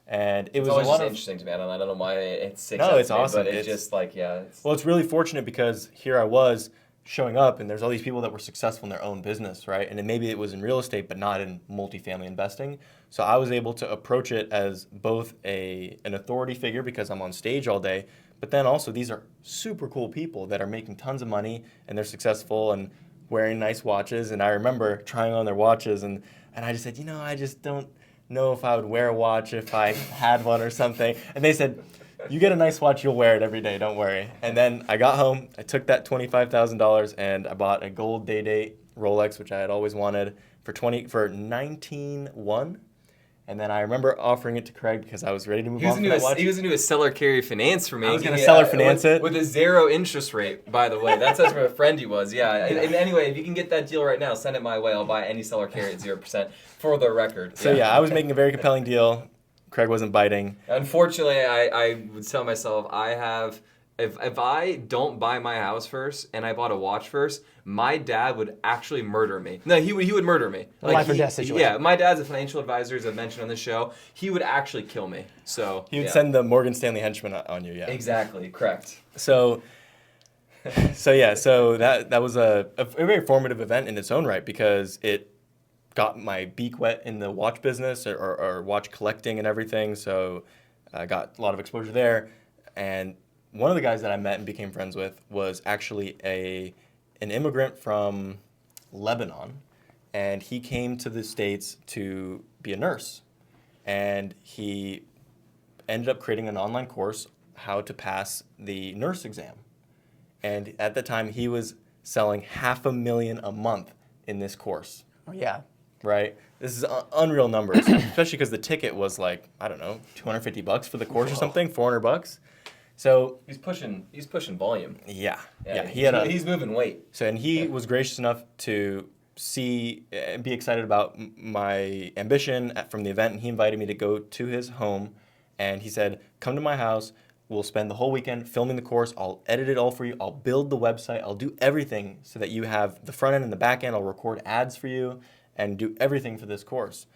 And it It's was always a lot just of... interesting to me. I don't know why it sticks No, out it's to me, awesome. but it's It's- just like, yeah. Well, it's really fortunate because here I was showing up and there's all these people that were successful in their own business, right? And then maybe it was in real estate, but not in multifamily investing. So I was able to approach it as both an authority figure because I'm on stage all day, but then also these are super cool people that are making tons of money and they're successful and wearing nice watches. And I remember trying on their watches and I just said, I just don't know if I would wear a watch if I had one or something. And they said, you get a nice watch, you'll wear it every day, don't worry. And then I got home, I took that $25,000 and I bought a gold day-date Rolex, which I had always wanted, for 19.1. And then I remember offering it to Craig because I was ready to move on from that watch. He was going to do a seller carry finance for me. I was gonna seller finance it. With a 0 interest rate, by the way. That's what a friend he was, yeah. And anyway, if you can get that deal right now, send it my way. I'll buy any seller carry at 0% for the record. So yeah, I was making a very compelling deal. Craig wasn't biting. Unfortunately, I would tell myself if I don't buy my house first and I bought a watch first, my dad would actually murder me. No, he would murder me. Life or death situation. Yeah, my dad's a financial advisor, as I've mentioned on the show. He would actually kill me. So He would send the Morgan Stanley henchman on you, yeah. Exactly, correct. So that was a very formative event in its own right because it got my beak wet in the watch business or watch collecting and everything. So I got a lot of exposure there. And one of the guys that I met and became friends with was actually an immigrant from Lebanon. And he came to the States to be a nurse. And he ended up creating an online course, how to pass the nurse exam. And at the time, he was selling $500,000 a month in this course. Oh, yeah. Right? This is unreal numbers, especially because the ticket was like, I don't know, $250 for the course or something, $400. So He's pushing volume. yeah, He's moving weight. So and he was gracious enough to see and be excited about my ambition from the event, and he invited me to go to his home, and he said, "Come to my house. We'll spend the whole weekend filming the course. I'll edit it all for you. I'll build the website. I'll do everything so that you have the front end and the back end. I'll record ads for you and do everything for this course."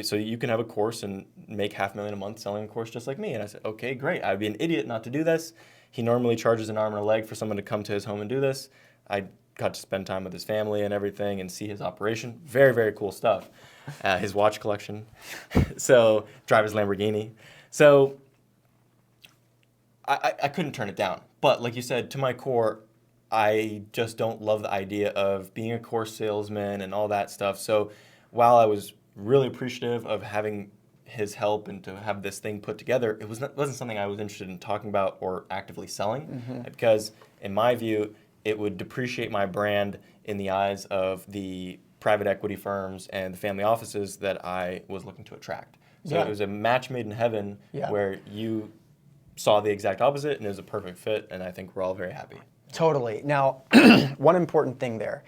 So you can have a course and make $500,000 a month selling a course just like me. And I said, okay, great. I'd be an idiot not to do this. He normally charges an arm and a leg for someone to come to his home and do this. I got to spend time with his family and everything and see his operation. Very, very cool stuff. His watch collection. So drive his Lamborghini. So I couldn't turn it down. But like you said, to my core, I just don't love the idea of being a course salesman and all that stuff. So while I was really appreciative of having his help and to have this thing put together, it wasn't something I was interested in talking about or actively selling, because in my view, it would depreciate my brand in the eyes of the private equity firms and the family offices that I was looking to attract. So Yeah. it was a match made in heaven where you saw the exact opposite and it was a perfect fit, and I think we're all very happy. Totally. Now, one important thing there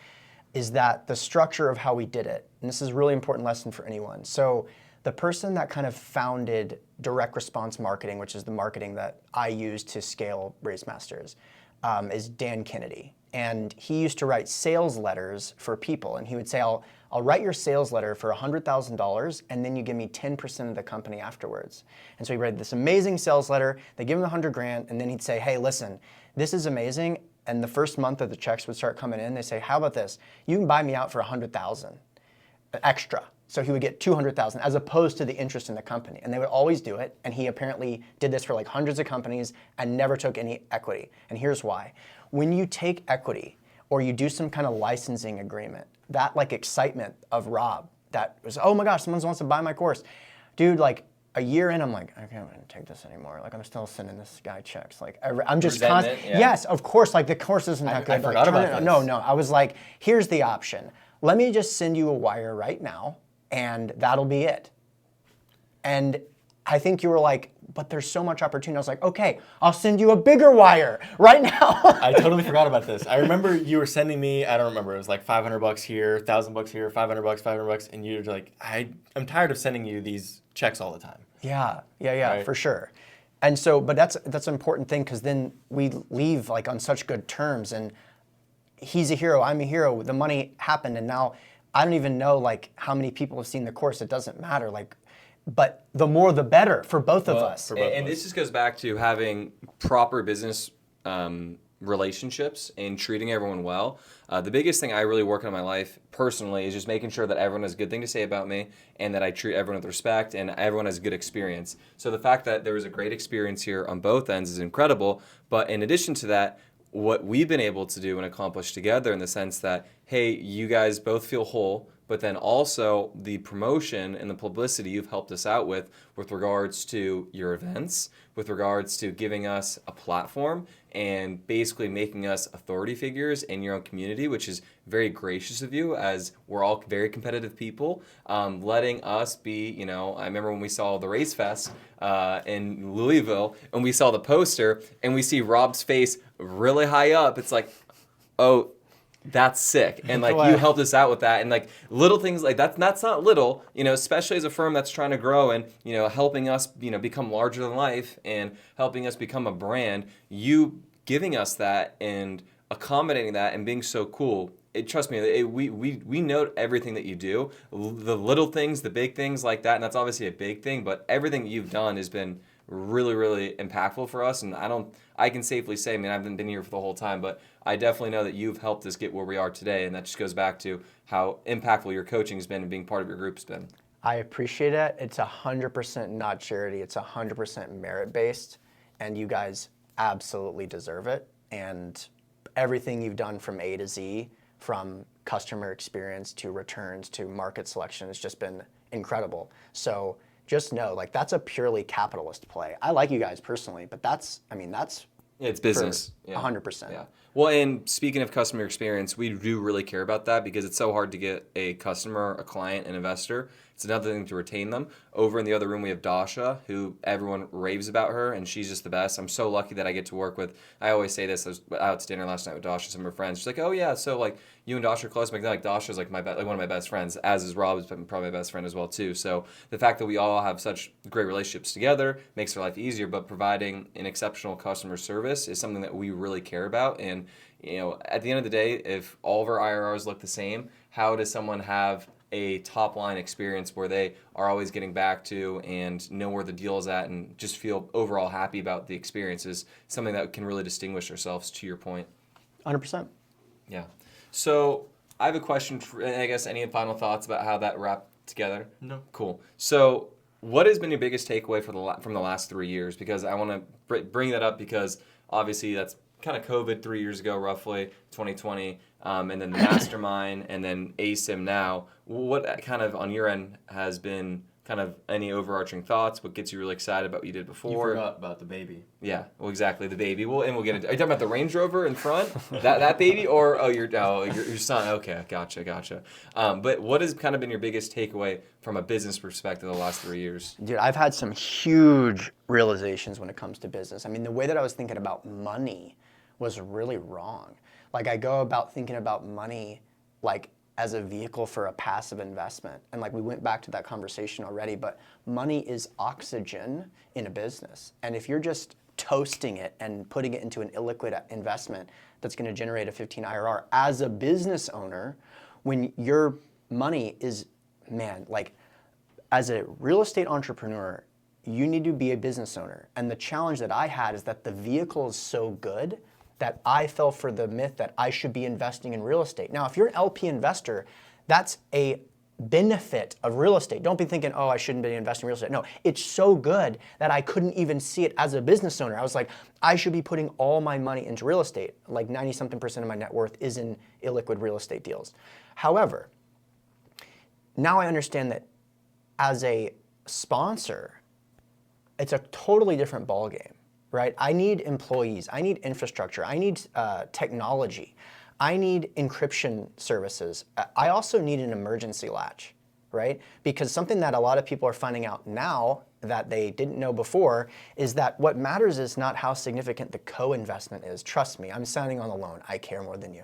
is that the structure of how we did it, and this is a really important lesson for anyone. So the person that kind of founded direct response marketing, which is the marketing that I use to scale Race Masters, is Dan Kennedy. And he used to write sales letters for people. And he would say, I'll write your sales letter for $100,000, and then you give me 10% of the company afterwards. And so he wrote this amazing sales letter. They give him the $100,000, and then he'd say, hey, listen, this is amazing. And the first month that the checks would start coming in, they say, how about this? You can buy me out for $100,000 extra. So he would get 200,000 as opposed to the interest in the company. And they would always do it. And he apparently did this for like hundreds of companies and never took any equity. And here's why. When you take equity or you do some kind of licensing agreement, that like excitement of Rob, that was, oh my gosh, someone wants to buy my course. Dude, like a year in, I'm like, I can't take this anymore. Like I'm still sending this guy checks. Like I'm just Resentment, yeah. Yes, of course. Like the course isn't that good. I forgot about this. No. I was like, here's the option. Let me just send you a wire right now, and that'll be it. And I think you were like, but there's so much opportunity. I was like, okay, I'll send you a bigger wire right now. I totally forgot about this. I remember you were sending me, I don't remember, it was like $500 here, $1,000 here, $500, and you're like, I'm tired of sending you these checks all the time. Yeah, Right. for sure. And so, but that's an important thing because then we leave like on such good terms and he's a hero, I'm a hero, the money happened and now I don't even know like how many people have seen the course, it doesn't matter. Like, but the more the better for both of us. And this just goes back to having proper business relationships and treating everyone well. The biggest thing I really work on in my life personally is just making sure that everyone has a good thing to say about me and that I treat everyone with respect and everyone has a good experience. So the fact that there was a great experience here on both ends is incredible. But in addition to that, what we've been able to do and accomplish together in the sense that, hey, you guys both feel whole, but then also the promotion and the publicity you've helped us out with regards to your events, with regards to giving us a platform and basically making us authority figures in your own community, which is very gracious of you as we're all very competitive people, letting us be, I remember when we saw the Race Fest in Louisville and we saw the poster and we see Rob's face really high up, it's like, oh, that's sick. And like you helped us out with that and like little things like that's not little, especially as a firm that's trying to grow and, helping us, become larger than life and helping us become a brand, you giving us that and accommodating that and being so cool. Trust me, we note everything that you do, the little things, the big things like that. And that's obviously a big thing, but everything that you've done has been really, really impactful for us. And I can safely say, I haven't been here for the whole time, but I definitely know that you've helped us get where we are today. And that just goes back to how impactful your coaching has been and being part of your group has been. I appreciate it. It's 100% not charity. It's 100% merit-based. And you guys absolutely deserve it. And everything you've done from A to Z, from customer experience to returns to market selection, has just been incredible. So just know, like, that's a purely capitalist play. I like you guys personally, but that's it's business. 100%. Yeah. Well, and speaking of customer experience, we do really care about that because it's so hard to get a customer, a client, an investor. It's another thing to retain them. Over in the other room, we have Dasha, who everyone raves about her, and she's just the best. I'm so lucky that I get to work with, I always say this, I was out to dinner last night with Dasha, some of her friends. She's like, oh yeah, so like you and Dasha are close. Like Dasha's like one of my best friends, as is Rob, who's probably my best friend as well too. So the fact that we all have such great relationships together makes our life easier, but providing an exceptional customer service is something that we really care about. And at the end of the day, if all of our IRRs look the same, how does someone have a top line experience where they are always getting back to and know where the deal is at and just feel overall happy about the experience is something that can really distinguish ourselves, to your point. 100%. Yeah. So I have a question for, I guess, any final thoughts about how that wrapped together? No. Cool. So what has been your biggest takeaway from the last 3 years? Because I want to bring that up because obviously that's kind of COVID 3 years ago, roughly, 2020, and then the Mastermind, and then ASIM now. What kind of, on your end, has been kind of any overarching thoughts? What gets you really excited about what you did before? You forgot about the baby. Yeah, well, exactly, the baby. We'll get into. Are you talking about the Range Rover in front? that baby, or your son? Okay, gotcha. But what has kind of been your biggest takeaway from a business perspective the last 3 years? Dude, I've had some huge realizations when it comes to business. I mean, the way that I was thinking about money was really wrong. Like, I go about thinking about money like as a vehicle for a passive investment. And like we went back to that conversation already, but money is oxygen in a business. And if you're just toasting it and putting it into an illiquid investment that's going to generate a 15 IRR as a business owner, when your money is, like as a real estate entrepreneur, you need to be a business owner. And the challenge that I had is that the vehicle is so good that I fell for the myth that I should be investing in real estate. Now, if you're an LP investor, that's a benefit of real estate. Don't be thinking, oh, I shouldn't be investing in real estate. No, it's so good that I couldn't even see it as a business owner. I was like, I should be putting all my money into real estate. Like 90-something% of my net worth is in illiquid real estate deals. However, now I understand that as a sponsor, it's a totally different ballgame, right? I need employees, I need infrastructure, I need technology, I need encryption services. I also need an emergency latch, right? Because something that a lot of people are finding out now that they didn't know before is that what matters is not how significant the co-investment is. Trust me, I'm signing on the loan. I care more than you,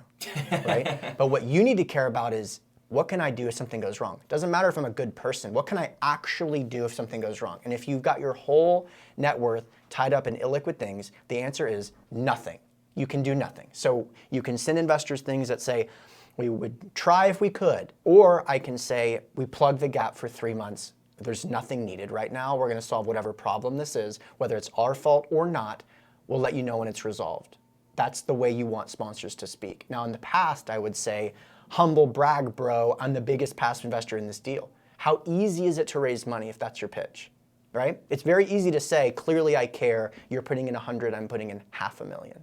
right? But what you need to care about is, what can I do if something goes wrong? It doesn't matter if I'm a good person. What can I actually do if something goes wrong? And if you've got your whole net worth tied up in illiquid things, the answer is nothing. You can do nothing. So you can send investors things that say, we would try if we could, or I can say, we plug the gap for 3 months. There's nothing needed right now. We're gonna solve whatever problem this is, whether it's our fault or not. We'll let you know when it's resolved. That's the way you want sponsors to speak. Now in the past, I would say, humble brag, bro, I'm the biggest passive investor in this deal. How easy is it to raise money if that's your pitch, right? It's very easy to say, clearly I care, you're putting in 100, I'm putting in $500,000.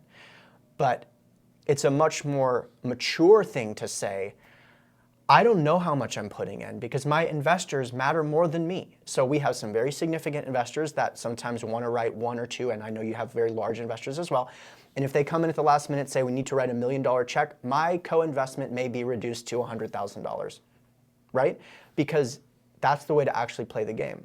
But it's a much more mature thing to say, I don't know how much I'm putting in because my investors matter more than me. So we have some very significant investors that sometimes want to write 1 or 2, and I know you have very large investors as well. And if they come in at the last minute and say, we need to write $1 million check, my co-investment may be reduced to $100,000, right? Because that's the way to actually play the game.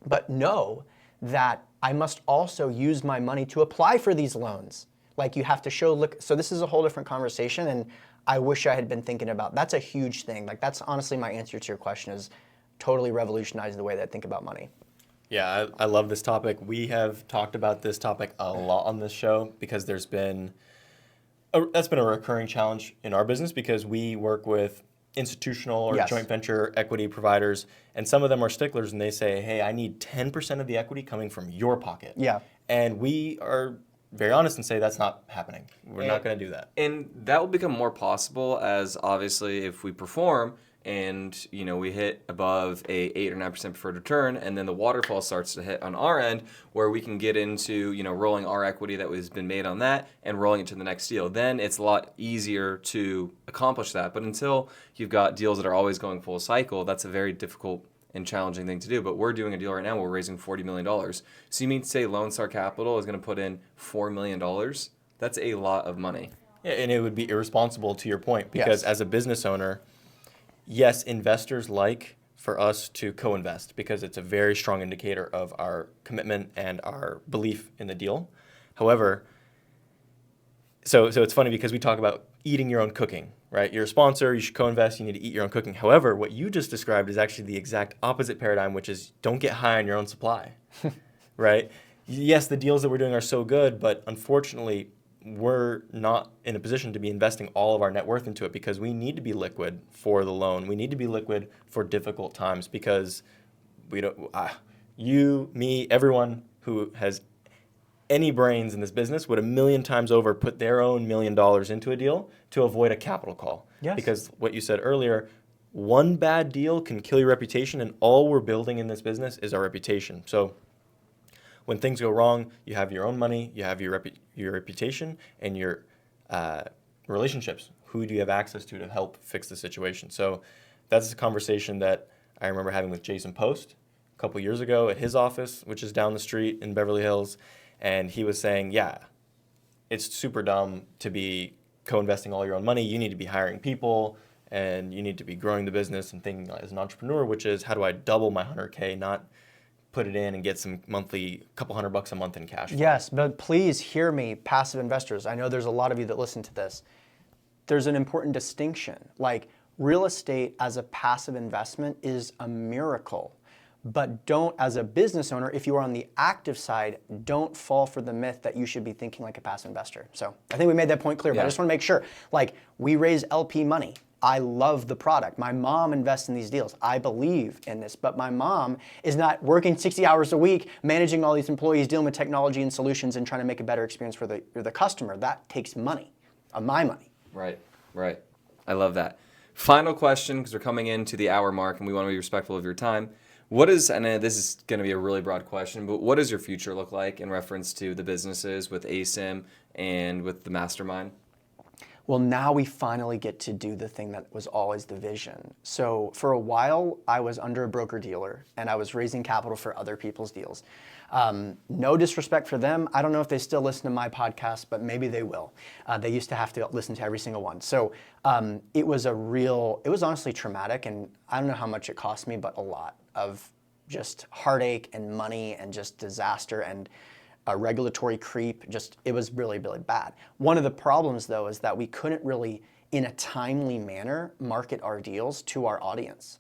But know that I must also use my money to apply for these loans. Like you have to show, so this is a whole different conversation, and I wish I had been thinking about, that's a huge thing. Like that's honestly my answer to your question, is totally revolutionizing the way that I think about money. Yeah, I love this topic. We have talked about this topic a lot on this show because that's been a recurring challenge in our business because we work with institutional or joint venture equity providers, and some of them are sticklers and they say, hey, I need 10% of the equity coming from your pocket. Yeah. And we are very honest and say that's not happening. We're not going to do that. And that will become more possible as obviously if we perform and we hit above a 8 or 9% preferred return, and then the waterfall starts to hit on our end where we can get into rolling our equity that has been made on that and rolling it to the next deal. Then it's a lot easier to accomplish that. But until you've got deals that are always going full cycle, that's a very difficult and challenging thing to do. But we're doing a deal right now. We're raising $40 million. So you mean to say Lone Star Capital is going to put in $4 million? That's a lot of money. Yeah, and it would be irresponsible to your point because as a business owner, yes, investors like for us to co-invest because it's a very strong indicator of our commitment and our belief in the deal. However, so it's funny because we talk about eating your own cooking, right? You're a sponsor, you should co-invest, you need to eat your own cooking. However, what you just described is actually the exact opposite paradigm, which is don't get high on your own supply, right? Yes, the deals that we're doing are so good, but unfortunately, we're not in a position to be investing all of our net worth into it because we need to be liquid for the loan. We need to be liquid for difficult times because we don't, you, me, everyone who has any brains in this business would 1,000,000 times over put their own $1 million into a deal to avoid a capital call. Yes. Because what you said earlier, one bad deal can kill your reputation, and all we're building in this business is our reputation. So when things go wrong, you have your own money, you have your reputation, and your relationships. Who do you have access to help fix the situation? So that's a conversation that I remember having with Jason Post a couple years ago at his office, which is down the street in Beverly Hills. And he was saying, yeah, it's super dumb to be co-investing all your own money. You need to be hiring people, and you need to be growing the business and thinking as an entrepreneur, which is how do I double my 100K, not put it in and get some monthly, couple $100 a month in cash flow. Yes, but please hear me, passive investors. I know there's a lot of you that listen to this. There's an important distinction. Like real estate as a passive investment is a miracle. But don't, as a business owner, if you are on the active side, don't fall for the myth that you should be thinking like a passive investor. So I think we made that point clear, but I just want to make sure. Like, we raise LP money. I love the product. My mom invests in these deals. I believe in this, but my mom is not working 60 hours a week, managing all these employees, dealing with technology and solutions, and trying to make a better experience for the customer. That takes money, my money. Right. I love that. final question, because we're coming into the hour mark and we want to be respectful of your time. What is, and this is going to be a really broad question, but what does your future look like in reference to the businesses with ASIM and with the Mastermind? Well, now we finally get to do the thing that was always the vision. So for a while, I was under a broker-dealer, and I was raising capital for other people's deals. No disrespect for them. I don't know if they still listen to my podcast, but maybe they will. They used to have to listen to every single one. So it was honestly traumatic, and I don't know how much it cost me, but a lot of just heartache and money and just disaster and regulatory creep. It was really, really bad. One of the problems, though, is that we couldn't really, in a timely manner, market our deals to our audience.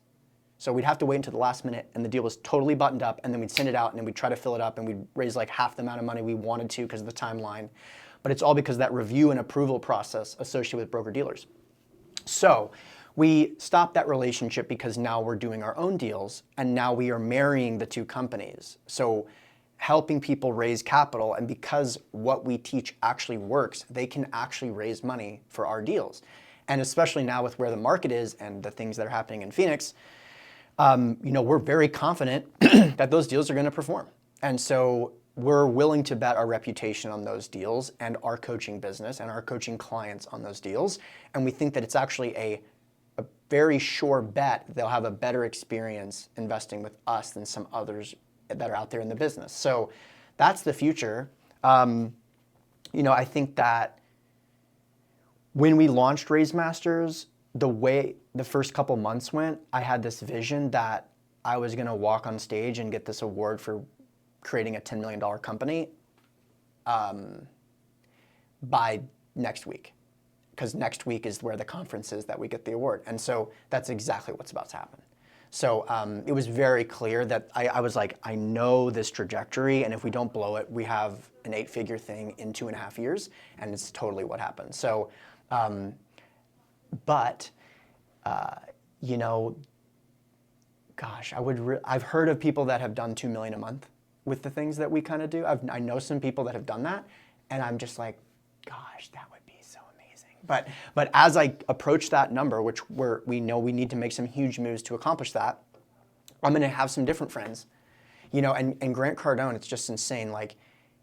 So we'd have to wait until the last minute, and the deal was totally buttoned up, and then we'd send it out, and then we'd try to fill it up, and we'd raise like half the amount of money we wanted to because of the timeline. But it's all because of that review and approval process associated with broker-dealers. So we stopped that relationship because now we're doing our own deals, and now we are marrying the two companies. So helping people raise capital, and because what we teach actually works, they can actually raise money for our deals. And especially now with where the market is and the things that are happening in Phoenix, we're very confident that those deals are going to perform. And so we're willing to bet our reputation on those deals and our coaching business and our coaching clients on those deals. And we think that it's actually a very sure bet they'll have a better experience investing with us than some others that are out there in the business. So that's the future. I think that when we launched Raise Masters, the way the first couple months went, I had this vision that I was going to walk on stage and get this award for creating a $10 million company by next week. Because next week is where the conference is that we get the award. And so that's exactly what's about to happen. So it was very clear that I was like, I know this trajectory, and if we don't blow it, we have an 8-figure thing in 2.5 years, and it's totally what happened. So, I've heard of people that have done $2 million a month with the things that we kind of do. I know some people that have done that, and I'm just like, gosh, that would be so amazing. But as I approach that number, which we know we need to make some huge moves to accomplish that, I'm going to have some different friends, and Grant Cardone, it's just insane. Like,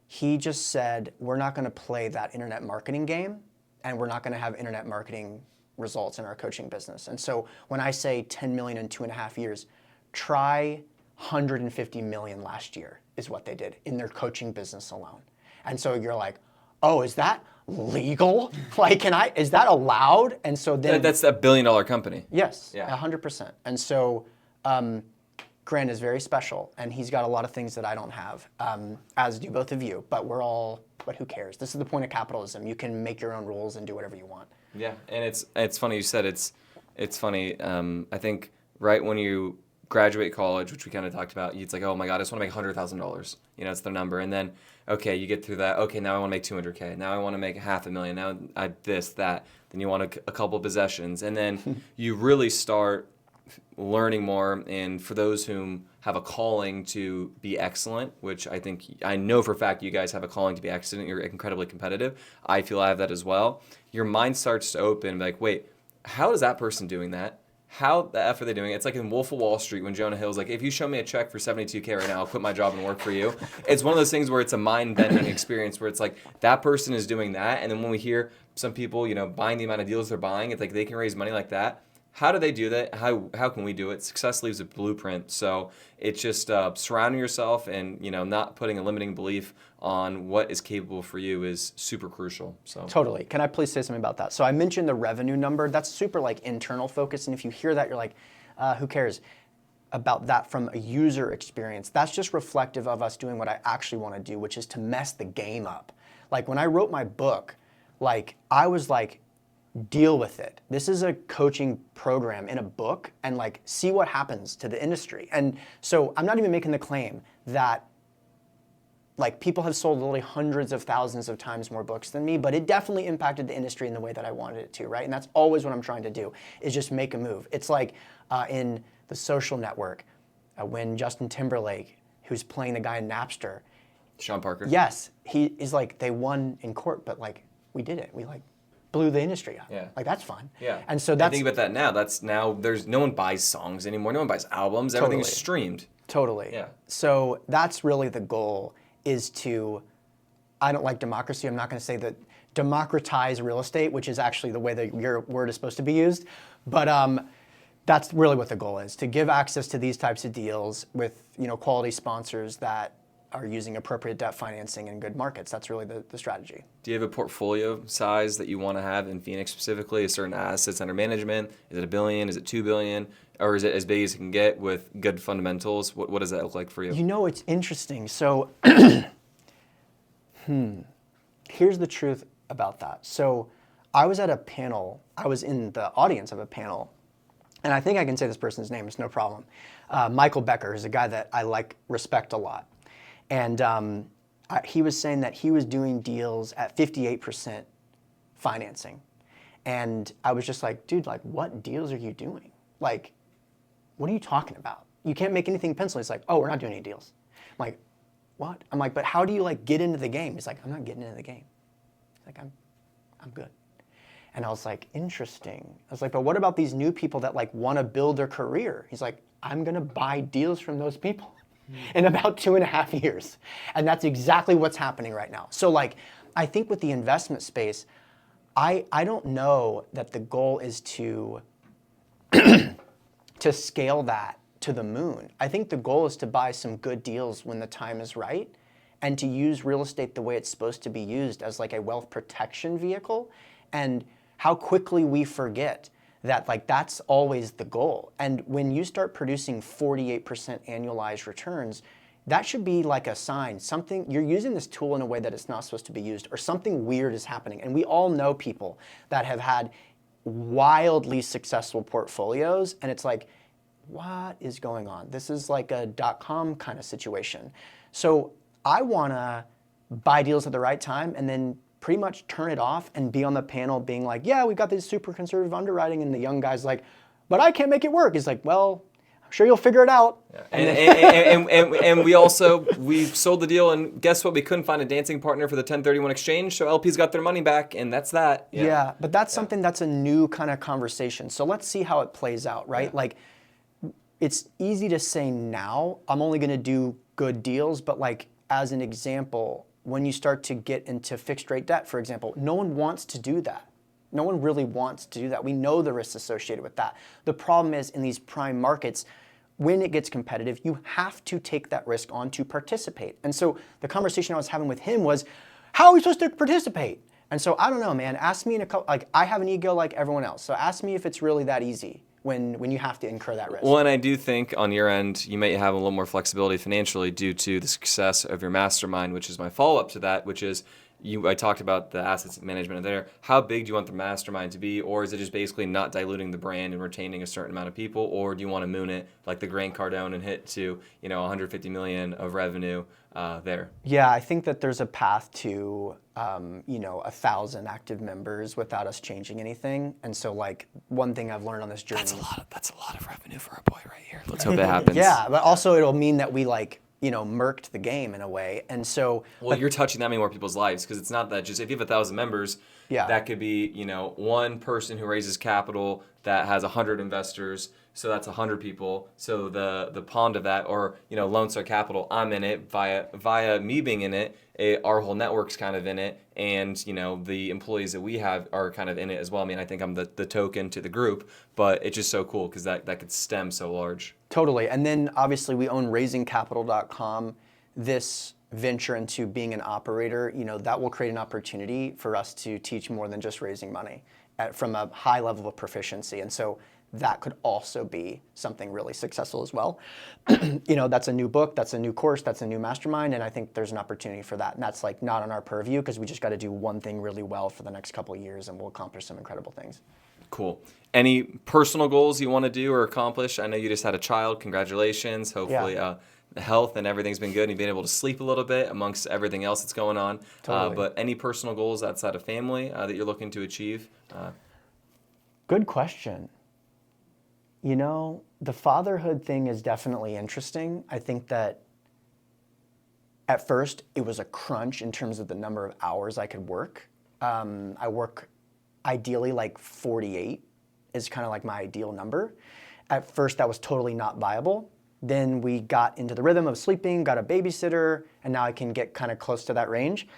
he just said, we're not going to play that internet marketing game, and we're not going to have internet marketing results in our coaching business. And so when I say 10 million in 2.5 years, try 150 million last year is what they did in their coaching business alone. And so you're like, oh, is that legal? Like, is that allowed? And so then that's a $1 billion company. Yes, yeah, 100%. And so Grant is very special, and he's got a lot of things that I don't have, as do both of you. But who cares? This is the point of capitalism. You can make your own rules and do whatever you want. Yeah, and it's funny you said it's funny. I think right when you graduate college, which we kind of talked about, it's like, oh my God, I just want to make $100,000. It's the number, and then okay, you get through that. Okay, now I want to make $200K. Now I want to make $500,000. Now that. Then you want a couple possessions, and then you really start learning more. And for those whom have a calling to be excellent, which I know for a fact you guys have a calling to be excellent, you're incredibly competitive. I feel I have that as well. Your mind starts to open, like, wait, how is that person doing that? How the F are they doing it? It's like in Wolf of Wall Street when Jonah Hill's like, if you show me a check for $72K right now, I'll quit my job and work for you. It's one of those things where it's a mind-bending experience where it's like, that person is doing that. And then when we hear some people, buying the amount of deals they're buying, it's like they can raise money like that. How do they do that? How can we do it? Success leaves a blueprint. So it's just surrounding yourself and not putting a limiting belief on what is capable for you is super crucial. So totally. Can I please say something about that? So I mentioned the revenue number. That's super internal focus, and if you hear that, you're like, who cares about that from a user experience? That's just reflective of us doing what I actually want to do, which is to mess the game up. Like when I wrote my book, I was like, deal with it. This is a coaching program in a book, and see what happens to the industry. And so I'm not even making the claim that people have sold literally hundreds of thousands of times more books than me, but it definitely impacted the industry in the way that I wanted it to, right? And that's always what I'm trying to do, is just make a move. It's like in The Social Network, when Justin Timberlake, who's playing the guy in Napster. Sean Parker. Yes, he is they won in court, but we did it. We blew the industry up. Yeah. Like that's fun. Yeah. And so that's think about that now. There's no one buys songs anymore. No one buys albums. Everything is Totally. streamed. Totally. Yeah. So that's really the goal, is to, I don't like democracy. I'm not going to say that democratize real estate, which is actually the way that your word is supposed to be used. But that's really what the goal is, to give access to these types of deals with, quality sponsors that are using appropriate debt financing in good markets. That's really the strategy. Do you have a portfolio size that you want to have in Phoenix specifically? A certain assets under management? Is it $1 billion? Is it $2 billion? Or is it as big as it can get with good fundamentals? What does that look like for you? It's interesting. So, here's the truth about that. So, I was at a panel. I was in the audience of a panel, and I think I can say this person's name. It's no problem. Michael Becker is a guy that I respect a lot. And he was saying that he was doing deals at 58% financing. And I was just like, dude, what deals are you doing? What are you talking about? You can't make anything pencil. He's like, oh, we're not doing any deals. I'm like, what? I'm like, but how do you get into the game? He's like, I'm not getting into the game. He's like, I'm good. And I was like, interesting. I was like, but what about these new people that want to build their career? He's like, I'm going to buy deals from those people in about 2.5 years. And that's exactly what's happening right now. So I think with the investment space, I don't know that the goal is to to scale that to the moon. I think the goal is to buy some good deals when the time is right, and to use real estate the way it's supposed to be used, as a wealth protection vehicle. And how quickly we forget that that's always the goal. And when you start producing 48% annualized returns, that should be a sign. You're using this tool in a way that it's not supposed to be used, or something weird is happening. And we all know people that have had wildly successful portfolios, and it's what is going on? This is a .com kind of situation. So I want to buy deals at the right time, and then pretty much turn it off and be on the panel being like, yeah, we've got this super conservative underwriting, and the young guy's like, but I can't make it work. He's like, well, I'm sure you'll figure it out. Yeah. And we sold the deal, and guess what? We couldn't find a dancing partner for the 1031 exchange, so LPs got their money back, and that's that. Yeah, but that's something that's a new kind of conversation. So let's see how it plays out, right? Yeah. It's easy to say now, I'm only going to do good deals, but as an example, when you start to get into fixed rate debt, for example, no one wants to do that. No one really wants to do that. We know the risks associated with that. The problem is, in these prime markets, when it gets competitive, you have to take that risk on to participate. And so the conversation I was having with him was, how are we supposed to participate? And so I don't know, man. Ask me in a couple, I have an ego like everyone else. So ask me if it's really that easy when you have to incur that risk. Well, and I do think on your end, you may have a little more flexibility financially due to the success of your mastermind, which is my follow-up to that, which is, I talked about the assets management there. How big do you want the mastermind to be? Or is it just basically not diluting the brand and retaining a certain amount of people? Or do you want to moon it like the Grant Cardone and hit to 150 million of revenue there? Yeah, I think that there's a path to 1,000 active members without us changing anything. And so one thing I've learned on this journey. That's a lot of revenue for a boy right here. Let's hope it happens. Yeah, but also it'll mean that we murked the game in a way. And so, you're touching that many more people's lives, because it's not that just if you have 1,000 members, that could be one person who raises capital that has 100 investors, so that's 100 people. So the pond of that, or Lone Star Capital, I'm in it via me being in it. Our whole network's kind of in it, and the employees that we have are kind of in it as well. I mean, I think I'm the token to the group, but it's just so cool because that could stem so large. Totally. And then obviously we own raisingcapital.com. This venture into being an operator, that will create an opportunity for us to teach more than just raising money from a high level of proficiency. And so that could also be something really successful as well. That's a new book, that's a new course, that's a new mastermind, and I think there's an opportunity for that. And that's not on our purview, because we just got to do one thing really well for the next couple of years, and we'll accomplish some incredible things. Cool. Any personal goals you want to do or accomplish? I know you just had a child. Congratulations. Hopefully the health and everything's been good, and you've been able to sleep a little bit amongst everything else that's going on. Totally. But any personal goals outside of family that you're looking to achieve? Good question. The fatherhood thing is definitely interesting. I think that at first it was a crunch in terms of the number of hours I could work. I work ideally like 48 is kind of like my ideal number. At first, that was totally not viable. Then we got into the rhythm of sleeping, got a babysitter, and now I can get kind of close to that range.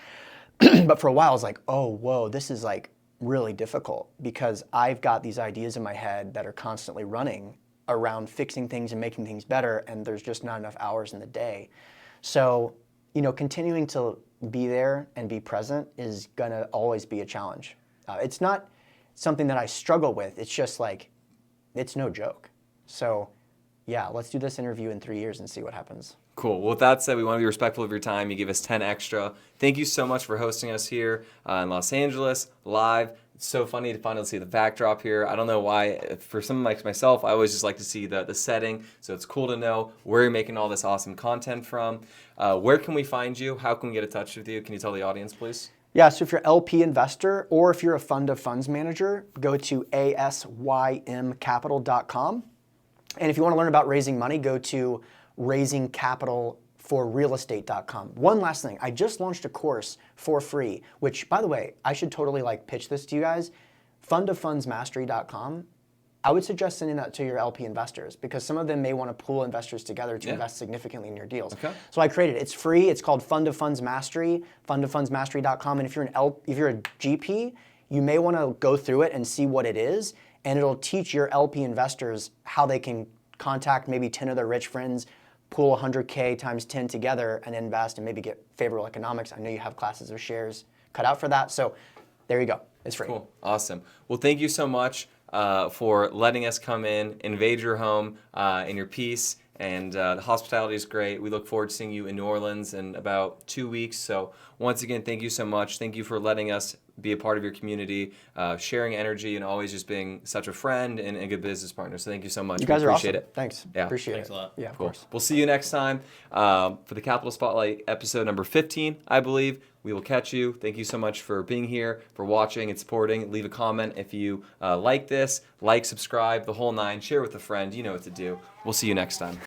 But for a while, I was like, oh, whoa, this is like really difficult because I've got these ideas in my head that are constantly running around fixing things and making things better, and there's just not enough hours in the day. So, continuing to be there and be present is gonna always be a challenge. It's not something that I struggle with. It's just like, it's no joke. So yeah, let's do this interview in 3 years and see what happens. Cool. Well, with that said, we want to be respectful of your time. You gave us 10 extra. Thank you so much for hosting us here in Los Angeles, live. It's so funny to finally see the backdrop here. I don't know why. For someone like myself, I always just like to see the setting. So it's cool to know where you're making all this awesome content from. Where can we find you? How can we get in touch with you? Can you tell the audience, please? Yeah, so if you're LP investor or if you're a fund of funds manager, go to asymcapital.com. And if you want to learn about raising money, go to raisingcapitalforrealestate.com. One last thing, I just launched a course for free, which, by the way, I should totally pitch this to you guys. Fundoffundsmastery.com. I would suggest sending that to your LP investors because some of them may want to pool investors together to invest significantly in your deals. Okay. So I created it. It's free. It's called Fund of Funds Mastery, fundoffundsmastery.com. And if you're if you're a GP, you may want to go through it and see what it is, and it'll teach your LP investors how they can contact maybe 10 of their rich friends, pool 100K times 10 together and invest and maybe get favorable economics. I know you have classes of shares cut out for that. So there you go. It's free. Cool. Awesome. Well, thank you so much for letting us come in, invade your home in your peace. And the hospitality is great. We look forward to seeing you in New Orleans in about 2 weeks. So once again, thank you so much. Thank you for letting us be a part of your community, sharing energy, and always just being such a friend and a good business partner. So thank you so much. You guys are awesome. It. Thanks. Yeah. Appreciate Thanks it. a lot. Yeah, of Cool. course. We'll see you next time for the Capital Spotlight episode number 15, I believe. We will catch you. Thank you so much for being here, for watching and supporting. Leave a comment if you like this. Like, subscribe, the whole nine. Share with a friend. You know what to do. We'll see you next time.